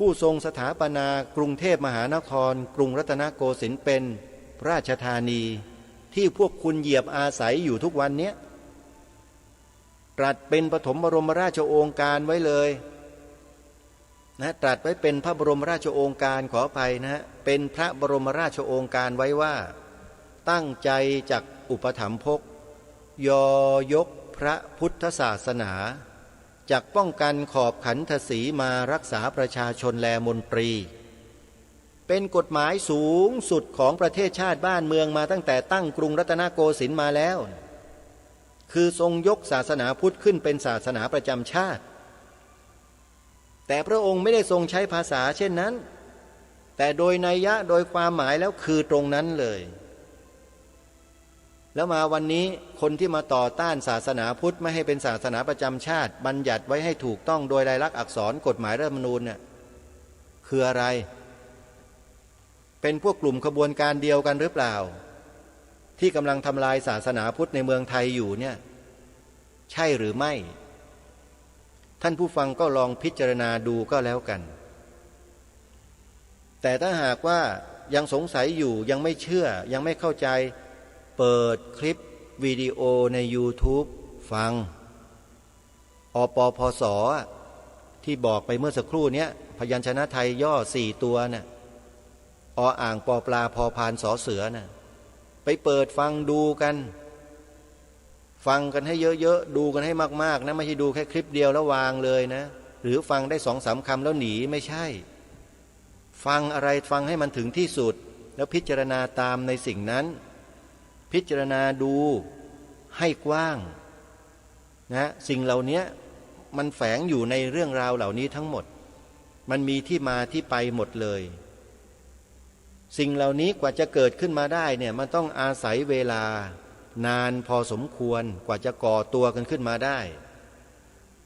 S5: ผู้ทรงสถาปนากรุงเทพมหานครกรุงรัตนโกสินทร์เป็นราชธานีที่พวกคุณเหยียบอาศัยอยู่ทุกวันนี้ตรัสเป็นปฐมบรมราชโองการไว้เลยตรัสไว้เป็นพระบรมราชโองการขออภัยเป็นพระบรมราชโองการไว้ว่าตั้งใจจักอุปถัมภกยอยกพระพุทธศาสนาจักป้องกันขอบขันธสีมารักษาประชาชนแลมนตรีเป็นกฎหมายสูงสุดของประเทศชาติบ้านเมืองมาตั้งแต่ตั้งกรุงรัตนโกสินทร์มาแล้วคือทรงยกศาสนาพุทธขึ้นเป็นศาสนาประจำชาติแต่พระองค์ไม่ได้ทรงใช้ภาษาเช่นนั้นแต่โดยนัยยะโดยความหมายแล้วคือตรงนั้นเลยแล้วมาวันนี้คนที่มาต่อต้านศาสนาพุทธไม่ให้เป็นศาสนาประจำชาติบัญญัติไว้ให้ถูกต้องโดยลายลักษณ์อักษรกฎหมายรัฐธรรมนูญเนี่ยคืออะไรเป็นพวกกลุ่มขบวนการเดียวกันหรือเปล่าที่กำลังทำลายศาสนาพุทธในเมืองไทยอยู่เนี่ยใช่หรือไม่ท่านผู้ฟังก็ลองพิจารณาดูก็แล้วกันแต่ถ้าหากว่ายังสงสัยอยู่ยังไม่เชื่อยังไม่เข้าใจเปิดคลิปวิดีโอใน YouTube ฟังอปพสที่บอกไปเมื่อสักครู่นี้พยัญชนะไทยย่อ4ตัวน่ะออ่างปอปลาพอพานสอเสือน่ะไปเปิดฟังดูกัน ฟังกันให้เยอะๆดูกันให้มากๆนะไม่ใช่ดูแค่คลิปเดียวแล้ววางเลยนะหรือฟังได้2-3 คำแล้วหนีไม่ใช่ฟังอะไรฟังให้มันถึงที่สุดแล้วพิจารณาตามในสิ่งนั้นพิจารณาดูให้กว้างนะสิ่งเหล่านี้มันแฝงอยู่ในเรื่องราวเหล่านี้ทั้งหมดมันมีที่มาที่ไปหมดเลยสิ่งเหล่านี้กว่าจะเกิดขึ้นมาได้เนี่ยมันต้องอาศัยเวลานานพอสมควรกว่าจะก่อตัวกันขึ้นมาได้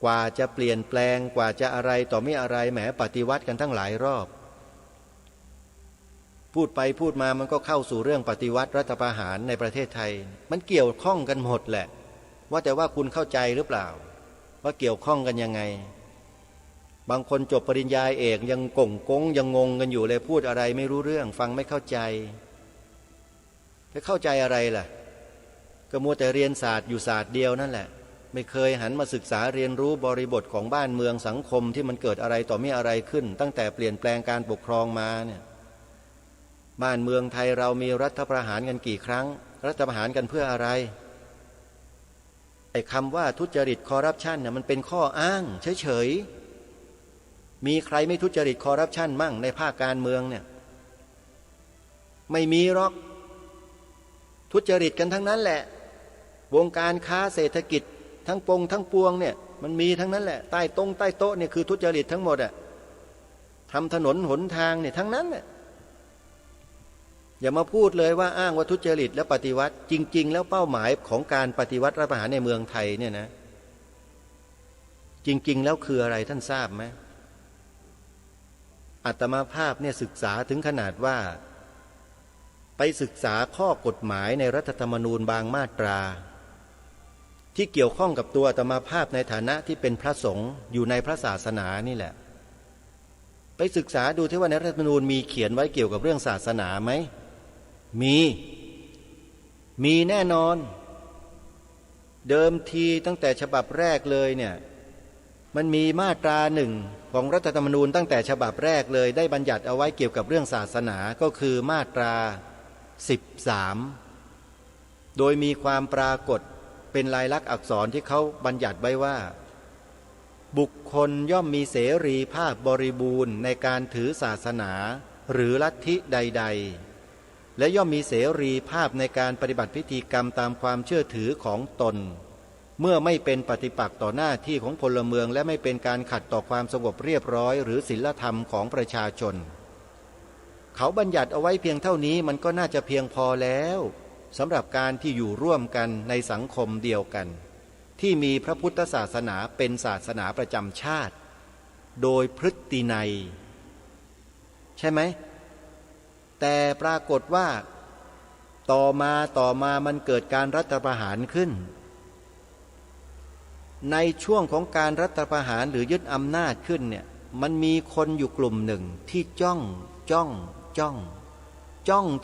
S5: กว่าจะเปลี่ยนแปลงกว่าจะอะไรต่อไม่อะไรแหมปฏิวัติกันทั้งหลายรอบพูดไปพูดมามันก็เข้าสู่เรื่องปฏิวัติรัฐประหารในประเทศไทยมันเกี่ยวข้องกันหมดแหละว่าแต่ว่าคุณเข้าใจหรือเปล่าว่าเกี่ยวข้องกันยังไงบางคนจบปริญญาเอกยังก่งก้งยังงงกันอยู่เลยพูดอะไรไม่รู้เรื่องฟังไม่เข้าใจจะเข้าใจอะไรล่ะก็มัวแต่เรียนศาสตร์อยู่ศาสตร์เดียวนั่นแหละไม่เคยหันมาศึกษาเรียนรู้บริบทของบ้านเมืองสังคมที่มันเกิดอะไรต่อมีอะไรขึ้นตั้งแต่เปลี่ยนแปลงการปกครองมาเนี่ยบ้านเมืองไทยเรามีรัฐประหารกันกี่ครั้งรัฐประหารกันเพื่ออะไรไอ้คำว่าทุจริตคอร์รัปชันเนี่ยมันเป็นข้ออ้างเฉยๆมีใครไม่ทุจริตคอร์รัปชันมั่งในภาคการเมืองเนี่ยไม่มีหรอกทุจริตกันทั้งนั้นแหละวงการค้าเศรษฐกิจทั้งปวงเนี่ยมันมีทั้งนั้นแหละใต้โต๊ะเนี่ยคือทุจริตทั้งหมดอ่ะทำถนนหนทางเนี่ยทั้งนั้นเนี่ยอย่ามาพูดเลยว่าอ้างว่าทุจริตและปฏิวัติจริงๆแล้วเป้าหมายของการปฏิวัติรัฐประหารในเมืองไทยเนี่ยนะจริงๆแล้วคืออะไรท่านทราบไหมอาตมาภาพเนี่ยศึกษาถึงขนาดว่าไปศึกษาข้อกฎหมายในรัฐธรรมนูญบางมาตราที่เกี่ยวข้องกับตัวอาตมาภาพในฐานะที่เป็นพระสงฆ์อยู่ในพระศาสนานี่แหละไปศึกษาดูที่ว่าในรัฐธรรมนูญมีเขียนไว้เกี่ยวกับเรื่องศาสนาไหมมีแน่นอนเดิมทีตั้งแต่ฉบับแรกเลยเนี่ยมันมีมาตราหนึ่งของรัฐธรรมนูญตั้งแต่ฉบับแรกเลยได้บัญญัติเอาไว้เกี่ยวกับเรื่องศาสนาก็คือมาตรา13โดยมีความปรากฏเป็นลายลักษณ์อักษรที่เขาบัญญัติไว้ว่าบุคคลย่อมมีเสรีภาพบริบูรณ์ในการถือศาสนาหรือลัทธิใดๆและย่อมมีเสรีภาพในการปฏิบัติพิธีกรรมตามความเชื่อถือของตนเมื่อไม่เป็นปฏิปักษ์ต่อหน้าที่ของพลเมืองและไม่เป็นการขัดต่อความสงบเรียบร้อยหรือศีลธรรมของประชาชนเขาบัญญัติเอาไว้เพียงเท่านี้มันก็น่าจะเพียงพอแล้วสำหรับการที่อยู่ร่วมกันในสังคมเดียวกันที่มีพระพุทธศาสนาเป็นศาสนาประจำชาติโดยพฤตินัยใช่ไหมแต่ปรากฏว่าต่อมามันเกิดการรัฐประหารขึ้นในช่วงของการรัฐประหารหรือยึดอำนาจขึ้นเนี่ยมันมีคนอยู่กลุ่มหนึ่งที่จ้อง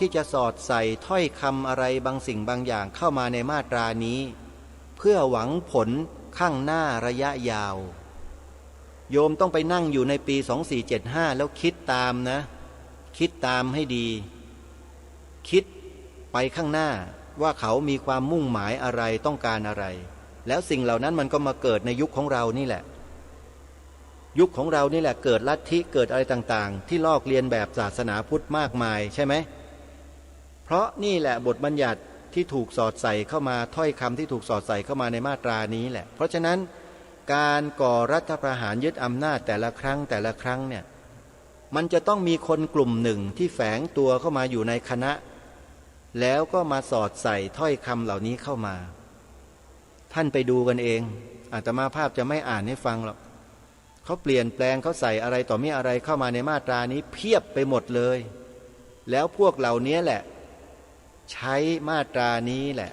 S5: ที่จะสอดใส่ถ้อยคำอะไรบางสิ่งบางอย่างเข้ามาในมาตรานี้เพื่อหวังผลข้างหน้าระยะยาวโยมต้องไปนั่งอยู่ในปี2475แล้วคิดตามนะคิดตามให้ดีคิดไปข้างหน้าว่าเขามีความมุ่งหมายอะไรต้องการอะไรแล้วสิ่งเหล่านั้นมันก็มาเกิดในยุคของเรานี่แหละยุคของเรานี่แหละเกิดลัทธิเกิดอะไรต่างๆที่ลอกเลียนแบบศาสนาพุทธมากมายใช่ไหมเพราะนี่แหละบทบัญญัติที่ถูกสอดใส่เข้ามาถ้อยคำที่ถูกสอดใส่เข้ามาในมาตรานี้แหละเพราะฉะนั้นการก่อรัฐประหารยึดอำนาจแต่ละครั้งเนี่ยมันจะต้องมีคนกลุ่มหนึ่งที่แฝงตัวเข้ามาอยู่ในคณะแล้วก็มาสอดใส่ถ้อยคำเหล่านี้เข้ามาท่านไปดูกันเองอาตมาภาพจะไม่อ่านให้ฟังหรอกเขาเปลี่ยนแปลงเขาใส่อะไรต่อมีอะไรเข้ามาในมาตรานี้เพียบไปหมดเลยแล้วพวกเหล่านี้แหละใช้มาตรานี้แหละ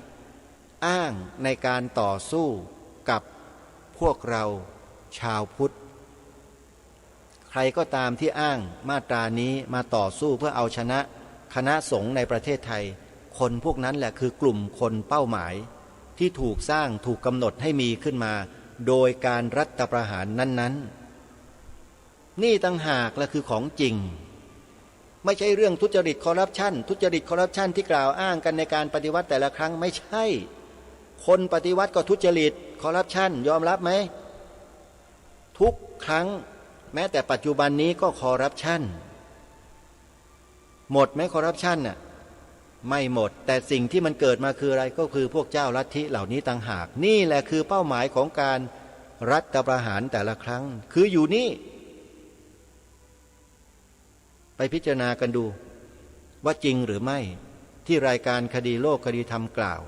S5: อ้างในการต่อสู้กับพวกเราชาวพุทธใครก็ตามที่อ้างมาตรานี้มาต่อสู้เพื่อเอาชนะคณะสงฆ์ในประเทศไทยคนพวกนั้นแหละคือกลุ่มคนเป้าหมายที่ถูกสร้างถูกกำหนดให้มีขึ้นมาโดยการรัฐประหารนั้นๆนี่ต่างหากและคือของจริงไม่ใช่เรื่องทุจริตคอร์รัปชันที่กล่าวอ้างกันในการปฏิวัติแต่ละครั้งไม่ใช่ คนปฏิวัติก็ทุจริตคอร์รัปชันยอมรับไหมทุกครั้งแม้แต่ปัจจุบันนี้ก็คอร์รัปชันหมดไหมคอร์รัปชันน่ะไม่หมดแต่สิ่งที่มันเกิดมาคืออะไรก็คือพวกเจ้าลัทธิเหล่านี้ต่างหากนี่แหละคือเป้าหมายของการรัฐประหารแต่ละครั้งคืออยู่นี่ไปพิจารณากันดูว่าจริงหรือไม่ที่รายการคดีโลกคดีธรรมกล่าว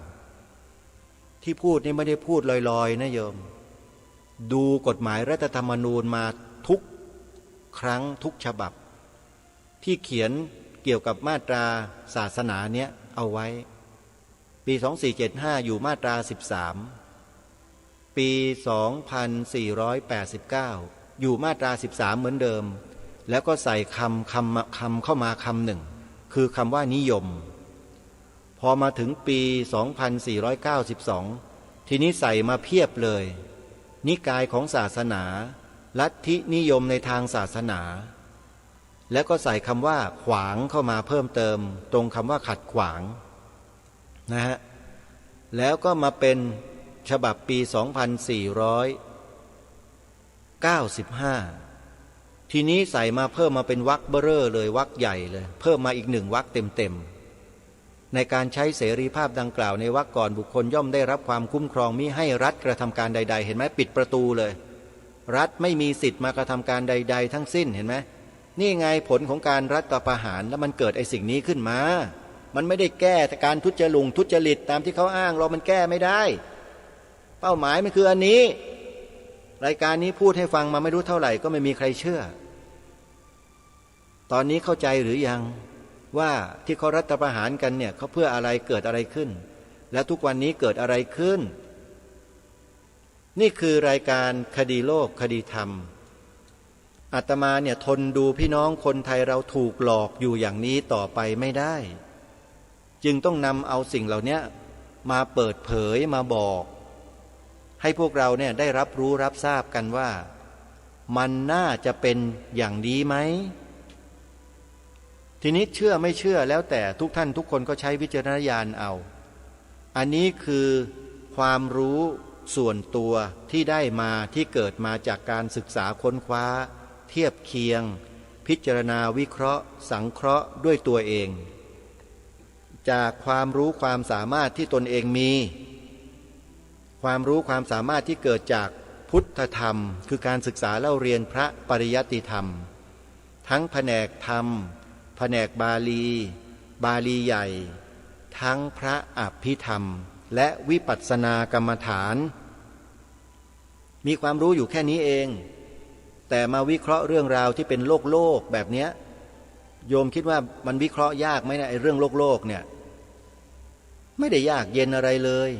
S5: ที่พูดนี่ไม่ได้พูดลอยๆนะโยมดูกฎหมายรัฐธรรมนูญมาทุกครั้งทุกฉบับที่เขียนเกี่ยวกับมาตราศาสนาเนี้ยเอาไว้ปี2475อยู่มาตรา13ปี2489อยู่มาตรา13เหมือนเดิมแล้วก็ใส่คำเข้ามาคำหนึ่งคือคำว่านิยมพอมาถึงปี2492ทีนี้ใส่มาเพียบเลยนิกายของศาสนาลัทธินิยมในทางศาสนาแล้วก็ใส่คำว่าขวางเข้ามาเพิ่มเติมตรงคำว่าขัดขวางนะฮะแล้วก็มาเป็นฉบับปี2495ทีนี้ใส่มาเพิ่มมาเป็นวรรคเบ้อเร่อเลยวรรคใหญ่เลยเพิ่มมาอีกหนึ่งวรรคเต็มในการใช้เสรีภาพดังกล่าวในวรรคก่อนบุคคลย่อมได้รับความคุ้มครองมิให้รัฐกระทำการใดๆเห็นไหมปิดประตูเลยรัฐไม่มีสิทธิ์มากระทำการใดๆทั้งสิ้นเห็นไหมนี่ไงผลของการรัฐประหารแล้วมันเกิดไอ้สิ่งนี้ขึ้นมามันไม่ได้แก้แต่การทุจริตตามที่เขาอ้างเรามันแก้ไม่ได้เป้าหมายมันคืออันนี้รายการนี้พูดให้ฟังมาไม่รู้เท่าไหร่ก็ไม่มีใครเชื่อตอนนี้เข้าใจหรือยังว่าที่เขารัฐประหารกันเนี่ยเขาเพื่ออะไรเกิดอะไรขึ้นแล้วทุกวันนี้เกิดอะไรขึ้นนี่คือรายการคดีโลกคดีธรรมอาตมาเนี่ยทนดูพี่น้องคนไทยเราถูกหลอกอยู่อย่างนี้ต่อไปไม่ได้จึงต้องนำเอาสิ่งเหล่านี้มาเปิดเผยมาบอกให้พวกเราเนี่ยได้รับรู้รับทราบกันว่ามันน่าจะเป็นอย่างนี้ไหมทีนี้เชื่อไม่เชื่อแล้วแต่ทุกท่านทุกคนก็ใช้วิจารณญาณเอาอันนี้คือความรู้ส่วนตัวที่ได้มาที่เกิดมาจากการศึกษาค้นคว้าเทียบเคียงพิจารณาวิเคราะห์สังเคราะห์ด้วยตัวเองจากความรู้ความสามารถที่ตนเองมีความรู้ความสามารถที่เกิดจากพุทธธรรมคือการศึกษาเล่าเรียนพระปริยัติธรรมทั้งแผนกธรรมแผนกบาลีใหญ่ทั้งพระอภิธรรมและวิปัสสนากรรมฐานมีความรู้อยู่แค่นี้เองแต่มาวิเคราะห์เรื่องราวที่เป็นโลกแบบเนี้ยโยมคิดว่ามันวิเคราะห์ยากไหมนะไอ้เรื่องโลกเนี่ยไม่ได้ยากเย็นอะไรเลย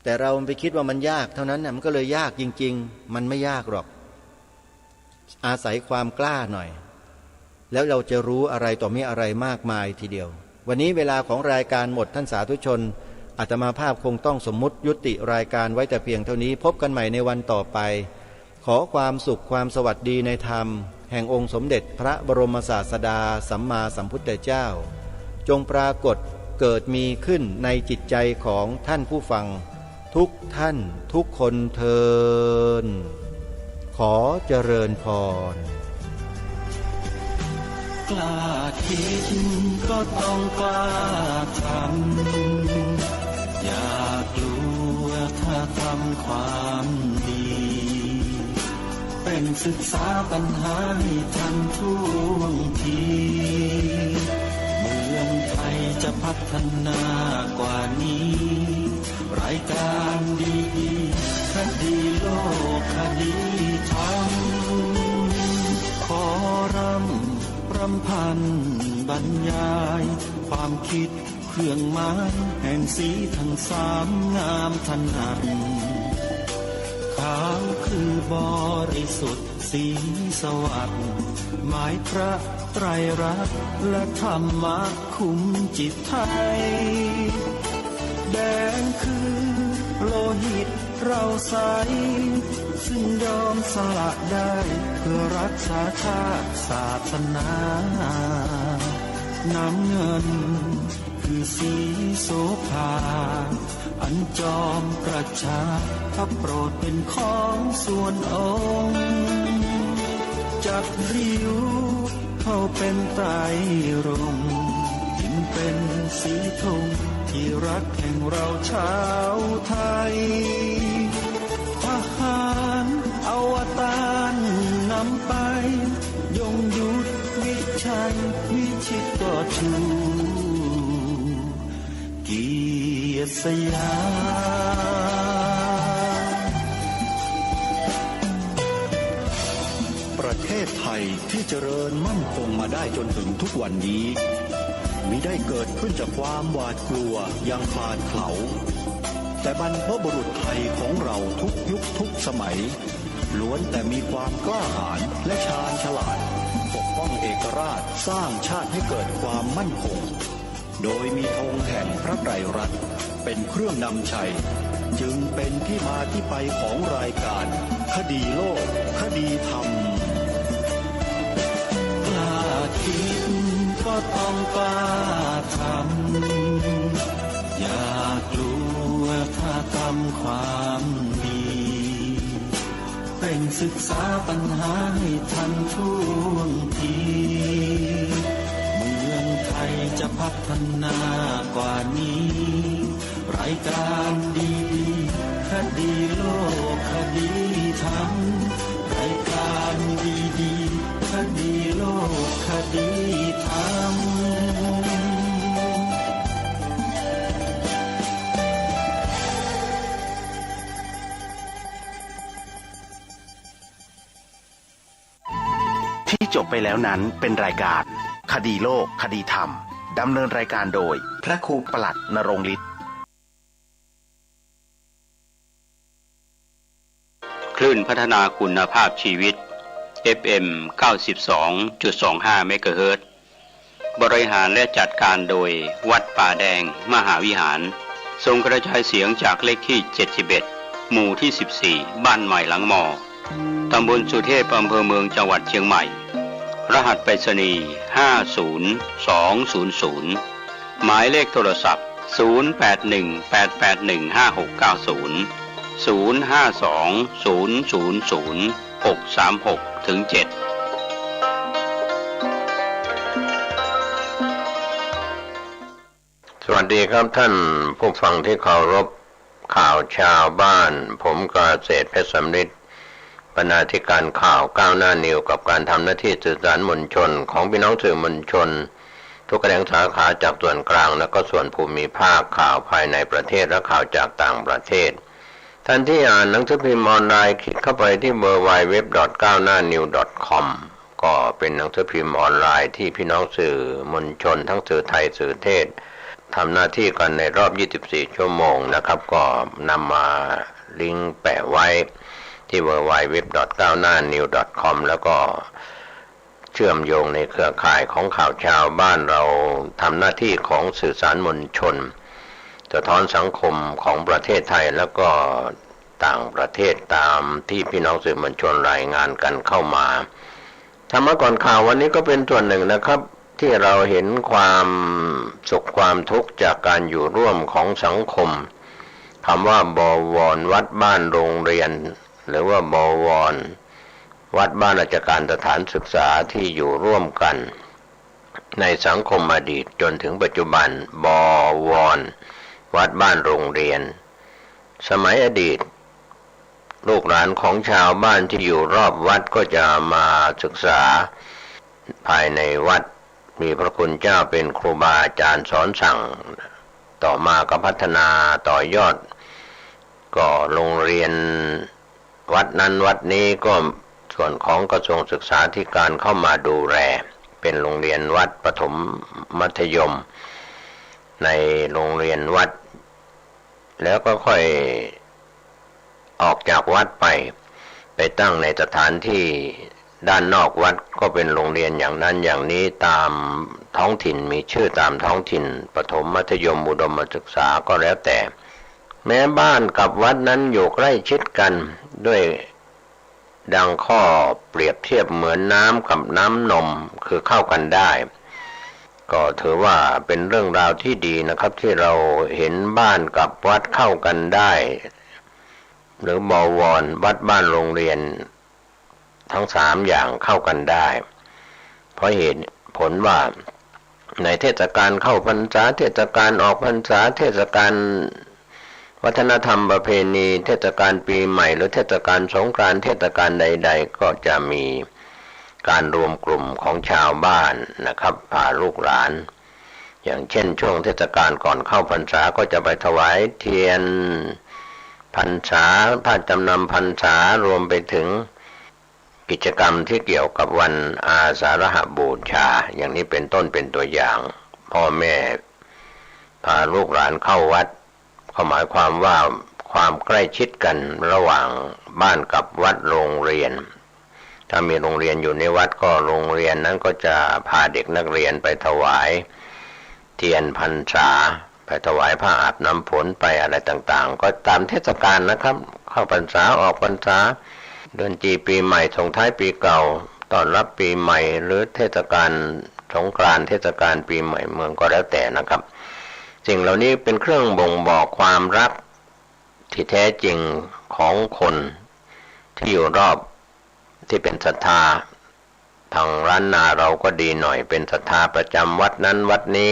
S5: แต่เราไปคิดว่ามันยากเท่านั้นน่ะมันก็เลยยากจริงๆมันไม่ยากหรอกอาศัยความกล้าหน่อยแล้วเราจะรู้อะไรต่อมีอะไรมากมายทีเดียววันนี้เวลาของรายการหมดท่านสาธุชนอาตมาภาพคงต้องสมมุติยุติรายการไว้แต่เพียงเท่านี้พบกันใหม่ในวันต่อไปขอความสุขความสวัสดีในธรรมแห่งองค์สมเด็จพระบรมศาสดาสัมมาสัมพุทธเจ้าจงปรากฏเกิดมีขึ้นในจิตใจของท่านผู้ฟังทุกท่านทุกคนเทินขอเจริญพร
S6: กล้าคิดก็ต้องกล้าทำอย่ากลัวถ้าทำความดีเป็นศึกษาปัญหาให้ทันท่วงทีเมืองไทยจะพัฒนากว่านี้รายการดีๆคดีโลกคดีธรรมขอรำพันบรรยายความคิดเครื่องหมายแห่งสีทั้งสามงามถนัดขาวคือบริสุทธิ์สีสวัสดิ์หมายพระไตรรัตน์และธรรมะคุ้มจิตไทยแดงคือโลหิตเราใสซึ่งยอมสละได้เพื่อรักษาชาติศาสนาน้ำเงินค คือสีโสภาอันจอมประชาพระโปรดเป็นของส่วนองค์จัดริ้วเข้าเป็นไตรรงค์จึงเป็นสีธงที่รักแห่งเราชาวไทยทหารอวตารนำไปยงยุทธวิชัยวิชิตก็ชูเกียรติสยามประเทศไทยที่เจริญมั่นคงมาได้จนถึงทุกวันนี้มิได้เกิดขึ้นจากความหวาดกลัวอย่างคลาดเขลาแต่บรรพบุรุษไทยของเราทุกยุคทุกสมัยล้วนแต่มีความกล้าหาญและชาญฉลาดปกป้องเอกราชสร้างชาติให้เกิดความมั่นคงโดยมีธงแห่งพระไตรรัตน์เป็นเครื่องนำชัยจึงเป็นที่มาที่ไปของรายการคดีโลกคดีธรรมกล้าคิดก็ต้องกล้าทำอย่ากลัวถ้าทำความดีเร่งศึกษาปัญหาให้ทันท่วงทีเมืองไทยจะพัฒนากว่านี้รายการดีคดีโลกคดีธรรมรายการดีคดีโลกคดีธรรม
S4: ที่จบไปแล้วนั้นเป็นรายการคดีโลกคดีธรรมดำเนินรายการโดยพระครูปลัดณรงค์ฤทธิ์
S7: คลื่นพัฒนาคุณภาพชีวิต FM 92.25 เมกะเฮิรตซ์บริหารและจัดการโดยวัดป่าแดงมหาวิหารทรงกระจายเสียงจากเลขที่71หมู่ที่14บ้านใหม่หลังมอตำบลสุเทพอำเภอเมืองจังหวัดเชียงใหม่รหัสไปรษณีย์50200หมายเลขโทรศัพท์0818815690 052000636-7
S8: สวัสดีครับท่านผู้ฟังที่เคารพข่าวชาวบ้านผมเกษตรเพชรสำริดบรรณาธิการข่าวก้าวหน้านิวกับการทำหน้าที่สื่อสารมวลชนของพี่น้องสื่อมวลชนทุกแขนงสาขาจากส่วนกลางและก็ส่วนภูมิภาคข่าวภายในประเทศและข่าวจากต่างประเทศท่านที่อ่านหนังสือพิมพ์ออนไลน์คลิกเข้าไปที่ www.gawnawnew.com ก็เป็นหนังสือพิมพ์ออนไลน์ที่พี่น้องสื่อมวลชนทั้งสื่อไทยสื่อเทศทำหน้าที่กันในรอบ24ชั่วโมงนะครับก็นำมาลิงก์แปะไว้ที่ www.gawnawnew.com แล้วก็เชื่อมโยงในเครือข่ายของข่าวชาวบ้านเราทำหน้าที่ของสื่อสารมวลชนสะท้อนสังคมของประเทศไทยแล้วก็ต่างประเทศตามที่พี่น้องสื่อมวลชนรายงานกันเข้ามาธรรมะก่อนข่าววันนี้ก็เป็นส่วนหนึ่งนะครับที่เราเห็นความสุขความทุกข์จากการอยู่ร่วมของสังคมคำว่าบวรวัดบ้านโรงเรียนหรือว่าบวรวัดบ้านราชการสถานศึกษาที่อยู่ร่วมกันในสังคมอดีตจนถึงปัจจุบันบวรวัดบ้านโรงเรียนสมัยอดีตลูกหลานของชาวบ้านที่อยู่รอบวัดก็จะมาศึกษาภายในวัดมีพระคุณเจ้าเป็นครูบาอาจารย์สอนสั่งต่อมาก็พัฒนาต่อยอดก็โรงเรียนวัดนั้นวัดนี้ก็ส่วนของกระทรวงศึกษาธิการเข้ามาดูแลเป็นโรงเรียนวัดประถมมัธยมในโรงเรียนวัดแล้วก็ค่อยออกจากวัดไปตั้งในสถานที่ด้านนอกวัดก็เป็นโรงเรียนอย่างนั้นอย่างนี้ตามท้องถิ่นมีชื่อตามท้องถิ่นประถมมัธยมอุดมศึกษาก็แล้วแต่แม้บ้านกับวัดนั้นอยู่ใกล้ชิดกันด้วยดังข้อเปรียบเทียบเหมือนน้ำกับน้ำนมคือเข้ากันได้ ก็ถือว่าเป็นเรื่องราวที่ดีนะครับที่เราเห็นบ้านกับวัดเข้ากันได้ หรือบวรวัดบ้านโรงเรียนทั้ง3อย่างเข้ากันได้เพราะเหตุผลว่าในเทศกาลเข้าพรรษาเทศกาลออกพรรษาเทศกาลวัฒนธรรมประเพณีเทศกาลปีใหม่หรือเทศกาลสงกรานต์เทศกาลใดๆก็จะมีการรวมกลุ่มของชาวบ้านนะครับพาลูกหลานอย่างเช่นช่วงเทศกาลก่อนเข้าพรรษาก็จะไปถวายเทียนพรรษาผ้าจำนำพรรษารวมไปถึงกิจกรรมที่เกี่ยวกับวันอาสาฬหบูชาอย่างนี้เป็นต้นเป็นตัวอย่างพ่อแม่พาลูกหลานเข้าวัดก็หมายความว่าความใกล้ชิดกันระหว่างบ้านกับวัดโรงเรียนถ้ามีโรงเรียนอยู่ในวัดก็โรงเรียนนั้นก็จะพาเด็กนักเรียนไปถวายเทียนพรรษาไปถวายผ้าอาบน้ำฝนไปอะไรต่างๆก็ตามเทศกาลนะครับเข้าพรรษาออกพรรษาเดือนจีปีใหม่ส่งท้ายปีเก่าต้อนรับปีใหม่หรือเทศกาลสงกรานต์เทศกาลปีใหม่เมืองก็แล้วแต่นะครับสิ่งเหล่านี้เป็นเครื่องบ่งบอกความรักที่แท้จริงของคนที่อยู่รอบที่เป็นศรัทธาทางร้านนาเราก็ดีหน่อยเป็นศรัทธาประจำวัดนั้นวัดนี้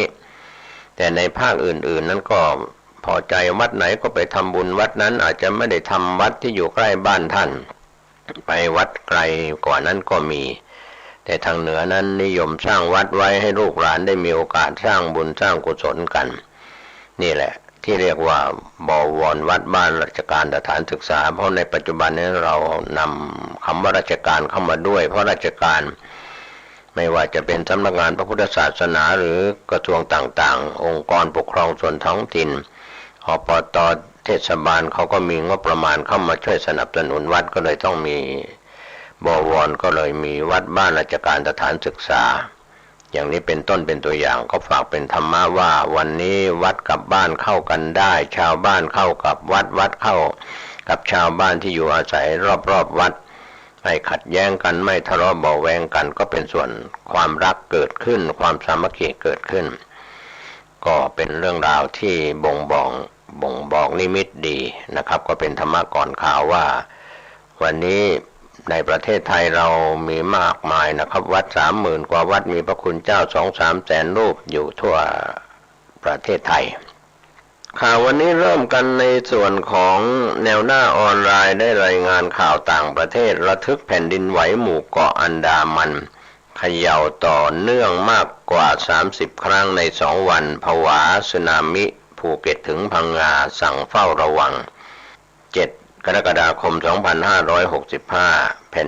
S8: แต่ในภาคอื่นๆนั้นก็พอใจวัดไหนก็ไปทำบุญวัดนั้นอาจจะไม่ได้ทำวัดที่อยู่ใกล้บ้านท่านไปวัดไกลกว่านั้นก็มีแต่ทางเหนือนั้นนิยมสร้างวัดไว้ให้ลูกหลานได้มีโอกาสสร้างบุญสร้างกุศลกันนี่แหละที่เรียกว่าบวรวัดบ้านราชการสถานศึกษาเพราะในปัจจุบันนี้เรานำคำว่าราชการเข้ามาด้วยเพราะราชการไม่ว่าจะเป็นสำนักงานพระพุทธศาสนาหรือกระทรวงต่างๆองค์กรปกครองส่วนท้องถิ่นอบต.เทศบาลเขาก็มีงบประมาณเข้ามาช่วยสนับสนุนวัดก็เลยต้องมีบวรก็เลยมีวัดบ้านราชการสถานศึกษาอย่างนี้เป็นต้นเป็นตัวอย่างก็ฝากเป็นธรรมะว่าวันนี้วัดกับบ้านเข้ากันได้ชาวบ้านเข้ากับวัดวัดเข้ากับชาวบ้านที่อยู่อาศัยรอบๆวัดไม่ขัดแย้งกันไม่ทะเลาะเบาะแวงกันก็เป็นส่วนความรักเกิดขึ้นความสามัคคีเกิดขึ้นก็เป็นเรื่องราวที่บ่งบอกนิมิตดีนะครับก็เป็นธรรมะก่อนข่าวว่าวันนี้ในประเทศไทยเรามีมากมายนะครับวัด 30,000 กว่าวัดมีพระคุณเจ้า 2-3 แสนรูปอยู่ทั่วประเทศไทยข่าววันนี้เริ่มกันในส่วนของแนวหน้าออนไลน์ได้รายงานข่าวต่างประเทศระทึกแผ่นดินไหวหมู่เกาะอันดามันเขย่าต่อเนื่องมากกว่า30ครั้งใน2วันผวาสึนามิภูเก็ตถึงพังงาสั่งเฝ้าระวัง7 กรกฎาคม 2565